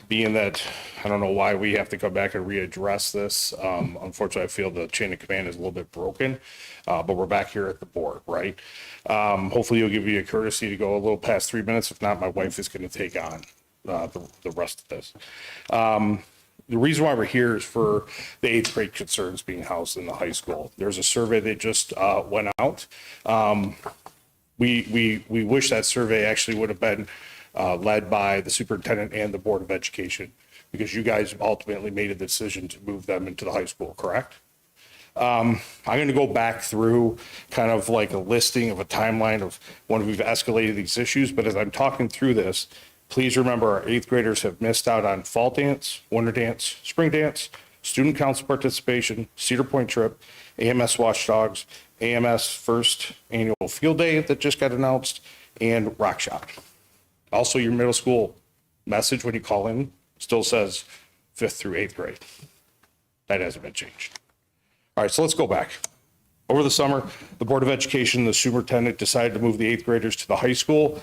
Being that I don't know why we have to come back and readdress this. Unfortunately, I feel the chain of command is a little bit broken, but we're back here at the board, right? Hopefully you'll give me a courtesy to go a little past 3 minutes. If not, my wife is going to take on the rest of this. The reason why we're here is for the 8th grade concerns being housed in the high school. There's a survey that just went out. We wish that survey actually would have been led by the superintendent and the Board of Education, because you guys ultimately made a decision to move them into the high school, correct? I'm going to go back through kind of like a listing of a timeline of when we've escalated these issues, but as I'm talking through this, please remember our 8th graders have missed out on fall dance, winter dance, spring dance, student council participation, Cedar Point trip, AMS Watchdogs, AMS first annual field day that just got announced, and Rock Shop. Also, your middle school message when you call in still says 5th through 8th grade. That hasn't been changed. All right, so let's go back. Over the summer, the Board of Education, the superintendent decided to move the 8th graders to the high school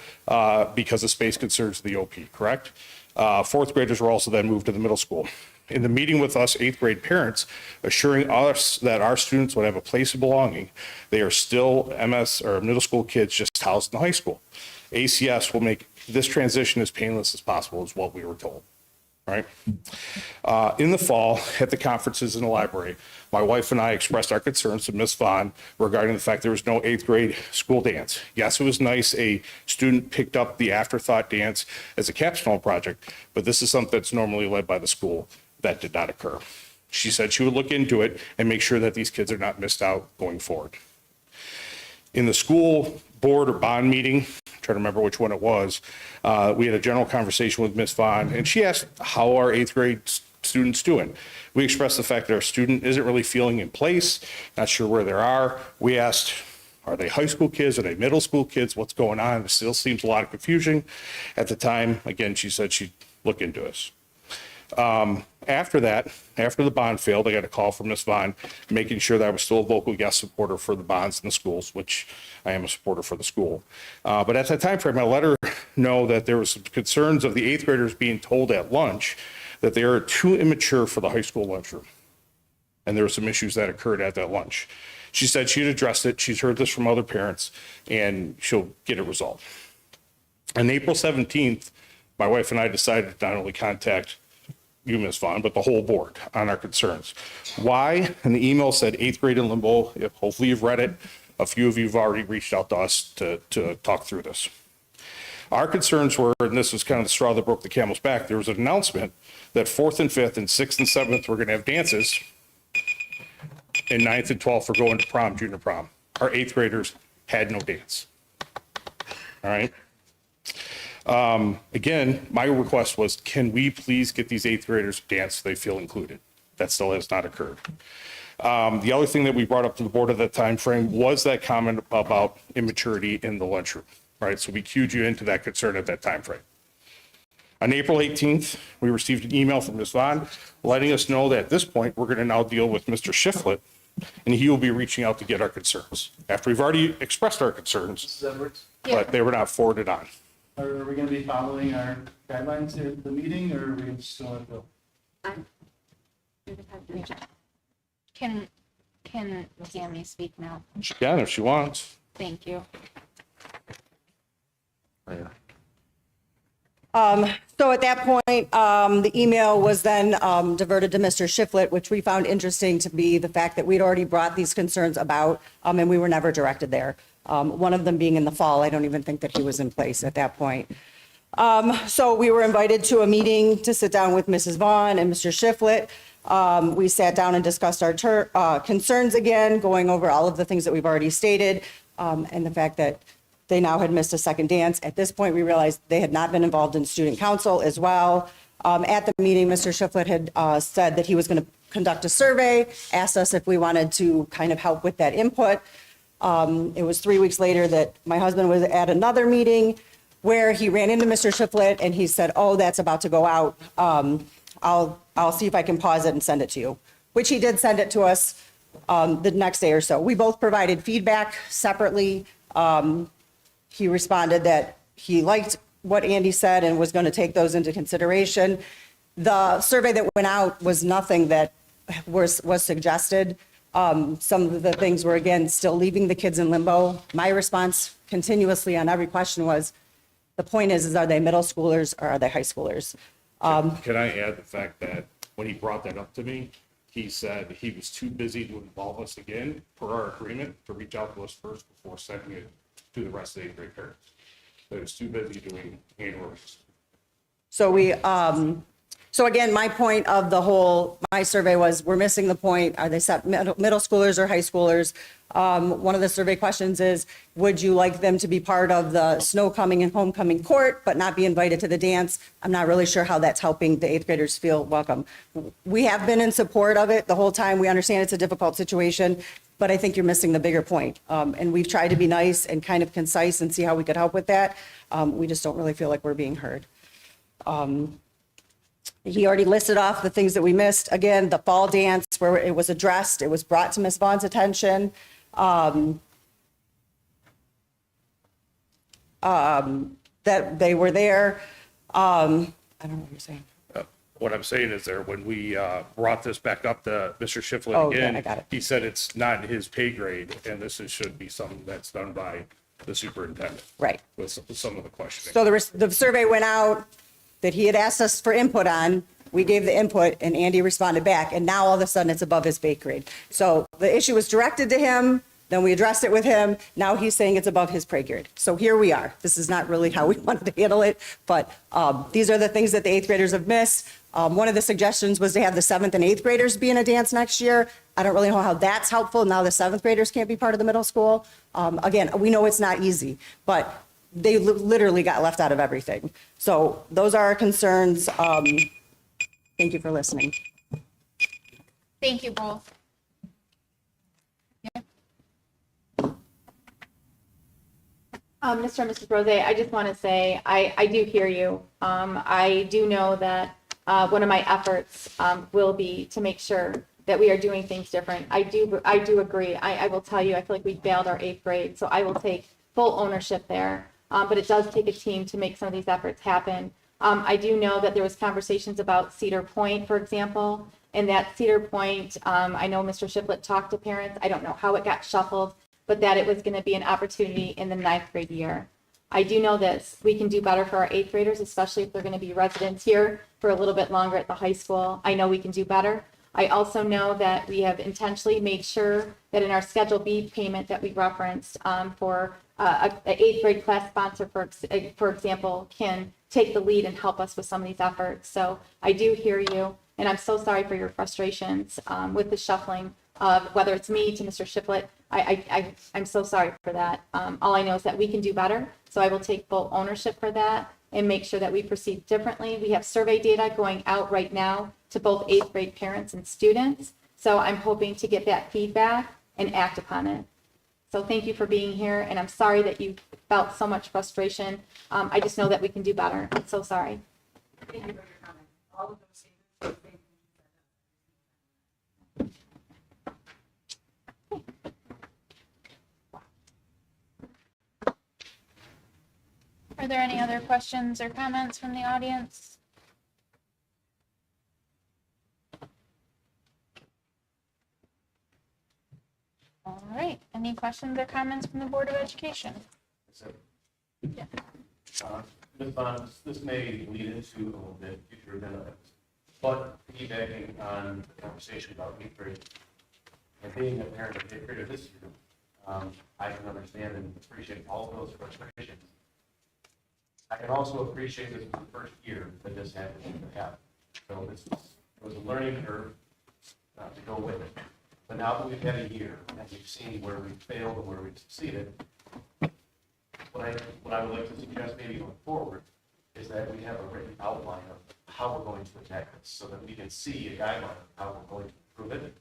because of space concerns of the OP, correct? 4th graders were also then moved to the middle school. In the meeting with us 8th grade parents, assuring us that our students would have a place of belonging, they are still MS or middle school kids just housed in the high school. ACS will make this transition as painless as possible is what we were told. right? In the fall, at the conferences in the library, my wife and I expressed our concerns to Ms. Vaughn regarding the fact there was no 8th grade school dance. Yes, it was nice a student picked up the afterthought dance as a capstone project, but this is something that's normally led by the school. That did not occur. She said she would look into it and make sure that these kids are not missed out going forward. In the school board or bond meeting, I'm trying to remember which one it was, we had a general conversation with Ms. Vaughn, and she asked how our 8th grade students doing. We expressed the fact that our student isn't really feeling in place, not sure where they are. We asked, are they high school kids? Are they middle school kids? What's going on? There still seems a lot of confusion. At the time, again, she said she'd look into us. After that, after the bond failed, I got a call from Ms. Vaughn, making sure that I was still a vocal yes supporter for the bonds in the schools, which I am a supporter for the school. But at that time frame, I let her know that there was some concerns of the 8th graders being told at lunch that they are too immature for the high school lunchroom. And there were some issues that occurred at that lunch. She said she'd addressed it. She's heard this from other parents, and she'll get it resolved. On April 17th, my wife and I decided to not only contact you, Ms. Vaughn, but the whole board on our concerns. Why? And the email said 8th grade in limbo. Hopefully you've read it. A few of you have already reached out to us to talk through this. Our concerns were, and this was kind of the straw that broke the camel's back, there was an announcement that 4th and 5th and 6th and 7th were going to have dances, and 9th and 12th were going to prom, junior prom. Our 8th graders had no dance. All right. Again, my request was, can we please get these 8th graders to dance so they feel included? That still has not occurred. The other thing that we brought up to the board at that time frame was that comment about immaturity in the lunchroom. All right, so we cued you into that concern at that time frame. On April 18th, we received an email from Ms. Vaughn letting us know that at this point, we're going to now deal with Mr. Shiflett, and he will be reaching out to get our concerns. After we've already expressed our concerns,
Mrs. Edwards,
but they were not forwarded on.
are we going to be following our guidelines here at the meeting, or are we just going to go?
Can Tammy speak now?
She can if she wants.
Thank you.
So at that point, the email was then diverted to Mr. Shiflett, which we found interesting to be the fact that we'd already brought these concerns about, and we were never directed there. One of them being in the fall. I don't even think that he was in place at that point. So we were invited to a meeting to sit down with Mrs. Vaughn and Mr. Shiflett. We sat down and discussed our concerns again, going over all of the things that we've already stated, and the fact that they now had missed a second dance. At this point, we realized they had not been involved in student council as well. At the meeting, Mr. Shiflett had said that he was going to conduct a survey, asked us if we wanted to kind of help with that input. It was 3 weeks later that my husband was at another meeting where he ran into Mr. Shiflett and he said, "Oh, that's about to go out. I'll see if I can pause it and send it to you," which he did send it to us the next day or so. We both provided feedback separately. He responded that he liked what Andy said and was going to take those into consideration. The survey that went out was nothing that was suggested. Some of the things were, again, still leaving the kids in limbo. My response continuously on every question was, the point is are they middle schoolers or are they high schoolers?
Can I add the fact that when he brought that up to me, he said he was too busy to involve us again per our agreement to reach out to us first before sending it to the rest of the 8th grade parents. They was too busy doing annual.
So again, my point of my survey was, we're missing the point. Are they middle schoolers or high schoolers? One of the survey questions is, would you like them to be part of the snow coming and homecoming court, but not be invited to the dance? I'm not really sure how that's helping the 8th graders feel welcome. We have been in support of it the whole time. We understand it's a difficult situation, but I think you're missing the bigger point. And we've tried to be nice and kind of concise and see how we could help with that. We just don't really feel like we're being heard. He already listed off the things that we missed. Again, the fall dance where it was addressed, it was brought to Ms. Vaughn's attention. That they were there. I don't know what you're saying.
What I'm saying is when we brought this back up to Mr. Shiflett again,
I got it.
he said it's not his pay grade, and should be something that's done by the superintendent.
Right.
With some of the questioning.
So the survey went out that he had asked us for input on. we gave the input, and Andy responded back, and now all of a sudden it's above his pay grade. So the issue was directed to him, then we addressed it with him, now he's saying it's above his pay grade. So here we are. This is not really how we wanted to handle it, but these are the things that the eighth graders have missed. One of the suggestions was to have the seventh and eighth graders be in a dance next year. I don't really know how that's helpful. Now the seventh graders can't be part of the middle school. Again, we know it's not easy, but they literally got left out of everything. So those are our concerns. Thank you for listening.
Thank you both.
Mr. and Mrs. Rose, I just want to say, I do hear you. I do know that one of my efforts will be to make sure that we are doing things different. I do agree. I will tell you, I feel like we failed our eighth grade, so I will take full ownership there. But it does take a team to make some of these efforts happen. I do know that there was conversations about Cedar Point, for example, and that Cedar Point, I know Mr. Shiplet talked to parents. I don't know how it got shuffled, but that it was going to be an opportunity in the ninth grade year. I do know this, we can do better for our eighth graders, especially if they're going to be residents here for a little bit longer at the high school. I know we can do better. I also know that we have intentionally made sure that in our Schedule B payment that we referenced for an eighth grade class sponsor, for example, can take the lead and help us with some of these efforts. So I do hear you, and I'm so sorry for your frustrations with the shuffling of whether it's me to Mr. Shiplet. I'm so sorry for that. All I know is that we can do better. So I will take full ownership for that and make sure that we proceed differently. We have survey data going out right now to both eighth grade parents and students. So I'm hoping to get that feedback and act upon it. So thank you for being here, and I'm sorry that you felt so much frustration. I just know that we can do better. I'm so sorry.
Thank you for your comment. All of those things.
Are there any other questions or comments from the audience? All right, any questions or comments from the Board of Education?
Ms. Bond, this may lead into a little bit future benefits, but piggybacking on the conversation about eighth grade and being a parent of eighth grader this year, I can understand and appreciate all of those frustrations. I can also appreciate this was the first year that this happened to happen. So it was a learning curve to go with it. But now that we've had a year and we've seen where we failed and where we've succeeded, what I would like to suggest maybe going forward is that we have a written outline of how we're going to attack this so that we can see a guideline of how we're going to improve it.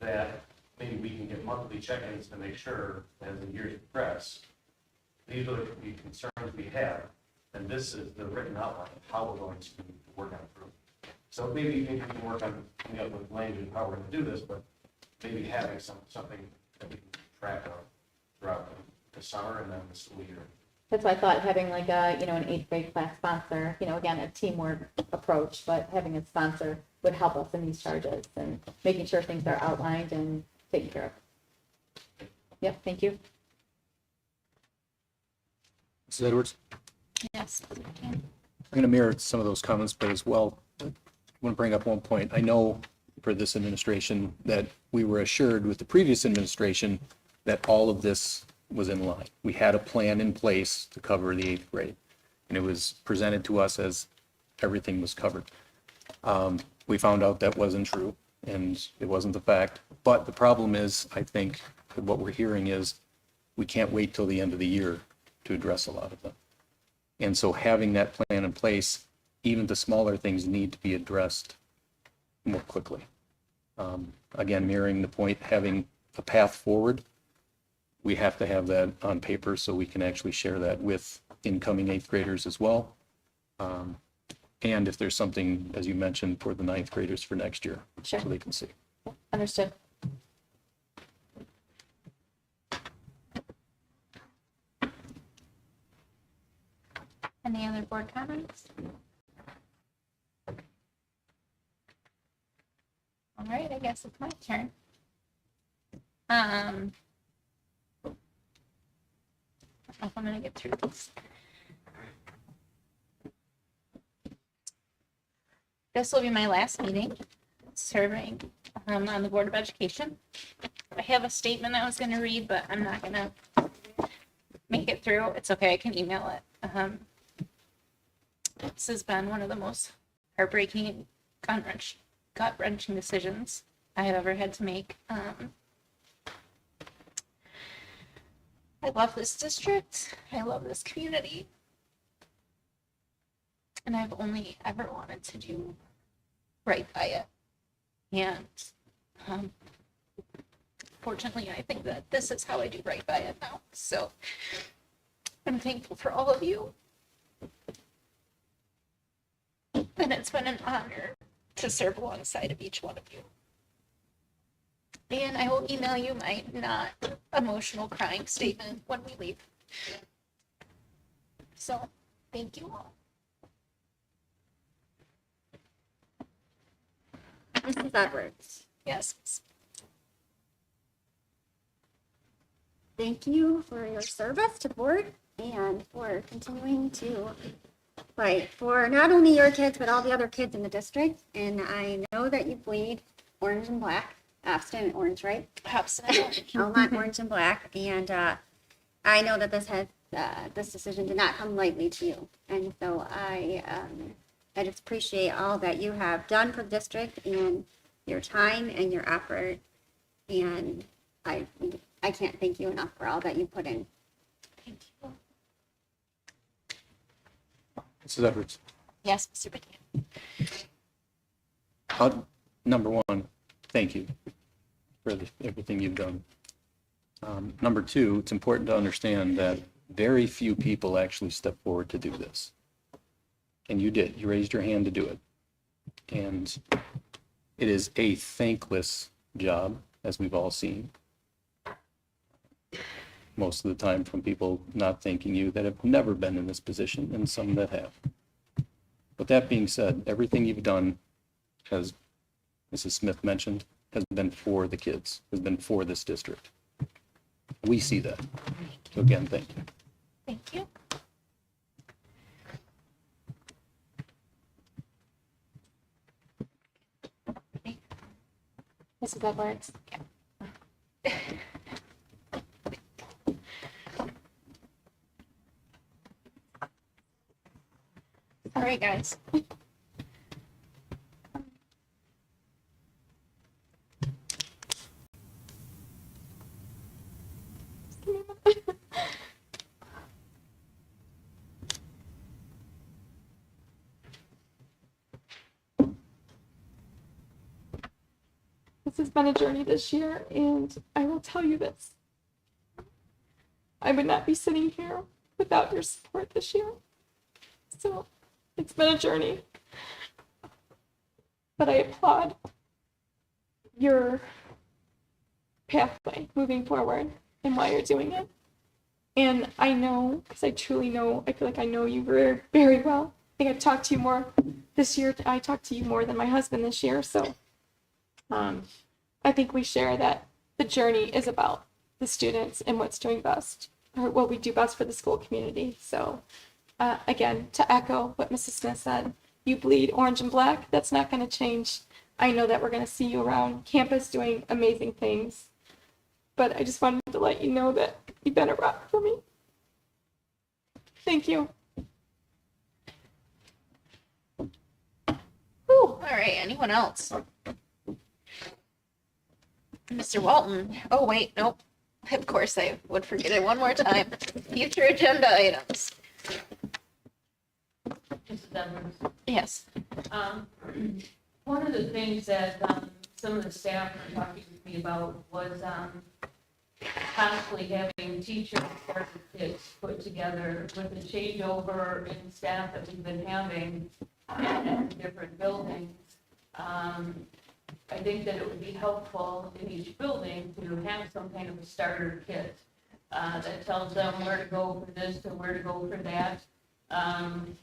That maybe we can get monthly check-ins to make sure as the years progress, these are the concerns we have, and this is the written outline of how we're going to work on improvement. So maybe we can work on coming up with language of how we're going to do this, but maybe having something that we can track of throughout the summer and then the school year.
That's why I thought having like a, an eighth grade class sponsor, again, a teamwork approach, but having a sponsor would help us in these charges and making sure things are outlined and taken care of. Yep, thank you.
Mrs. Edwards?
Yes.
I'm going to mirror some of those comments, but as well, I want to bring up one point. I know for this administration that we were assured with the previous administration that all of this was in line. We had a plan in place to cover the eighth grade, and it was presented to us as everything was covered. We found out that wasn't true, and it wasn't the fact. But the problem is, I think, that what we're hearing is we can't wait till the end of the year to address a lot of them. And so having that plan in place, even the smaller things need to be addressed more quickly. Again, mirroring the point, having a path forward, we have to have that on paper so we can actually share that with incoming eighth graders as well. And if there's something, as you mentioned, for the ninth graders for next year,
Sure.
so they can see.
Understood.
Any other board comments? All right, I guess it's my turn. I don't know if I'm gonna get through this. This will be my last meeting serving on the Board of Education. I have a statement I was going to read, but I'm not going to make it through. It's okay. I can email it. This has been one of the most heartbreaking, gut-wrenching decisions I have ever had to make. I love this district. I love this community. And I've only ever wanted to do right by it. And fortunately, I think that this is how I do right by it now. So I'm thankful for all of you. And it's been an honor to serve alongside of each one of you. And I will email you my not emotional crying statement when we leave. So, thank you all.
Mrs. Edwards,
Yes.
thank you for your service to the board and for continuing to fight for not only your kids, but all the other kids in the district. And I know that you bleed orange and black, abstinent orange, right?
Abstinent.
Almont orange and black. And I know that this decision did not come lightly to you. And so I just appreciate all that you have done for the district and your time and your effort. And I can't thank you enough for all that you put in.
Thank you.
Mrs. Edwards.
Yes, Mr. Bedian.
Number one, thank you for everything you've done. Number two, it's important to understand that very few people actually step forward to do this. And you did. You raised your hand to do it. And it is a thankless job, as we've all seen. Most of the time from people not thanking you that have never been in this position and some that have. But that being said, everything you've done, as Mrs. Smith mentioned, has been for the kids, has been for this district. We see that. So again, thank you.
Thank you.
Mrs. Edwards.
All right, guys.
This has been a journey this year, and I will tell you this. I would not be sitting here without your support this year. So it's been a journey. But I applaud your pathway moving forward and why you're doing it. And I know, because I truly know, I feel like I know you very, very well. I think I've talked to you more this year. I talked to you more than my husband this year. So I think we share that the journey is about the students and what's doing best, or what we do best for the school community. So again, to echo what Mrs. Smith said, you bleed orange and black. That's not going to change. I know that we're going to see you around campus doing amazing things. But I just wanted to let you know that you've been a rock for me. Thank you.
All right, anyone else? Mr. Walton. Oh, wait, nope. Of course, I would forget it one more time. Future agenda items.
Mrs. Edwards.
Yes.
One of the things that some of the staff were talking with me about was possibly having teachers and kids put together with the changeover in staff that we've been having in different buildings. I think that it would be helpful in each building to have some kind of a starter kit that tells them where to go for this and where to go for that. And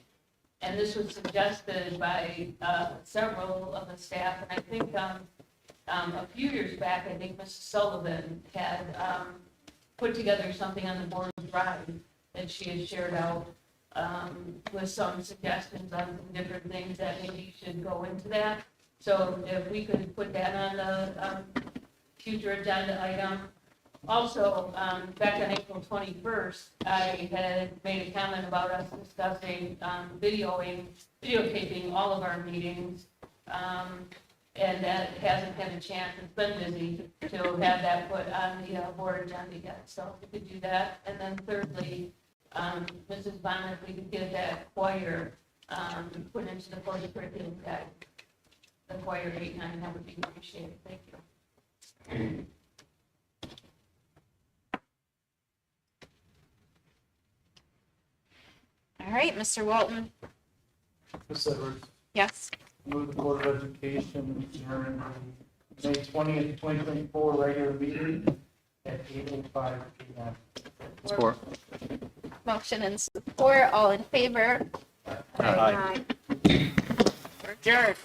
this was suggested by several of the staff, and I think a few years back, I think Mrs. Sullivan had put together something on the board drive that she had shared out with some suggestions on some different things that maybe should go into that. So if we could put that on the future agenda item. Also, back on April 21st, I had made a comment about us discussing videotaping all of our meetings. And that hasn't had a chance, it's been busy to have that put on the board agenda yet. So if we could do that. And then thirdly, Mrs. Bonner, if we could get that choir put into the course curriculum guide. The choir 8-9, that would be appreciated. Thank you.
All right, Mr. Walton.
Ms. Edwards,
Yes.
move the Board of Education adjourn the May 20th, 2024 regular meeting at 8:05 p.m.
Support.
Motion and support. All in favor?
Aye.
We're adjourned.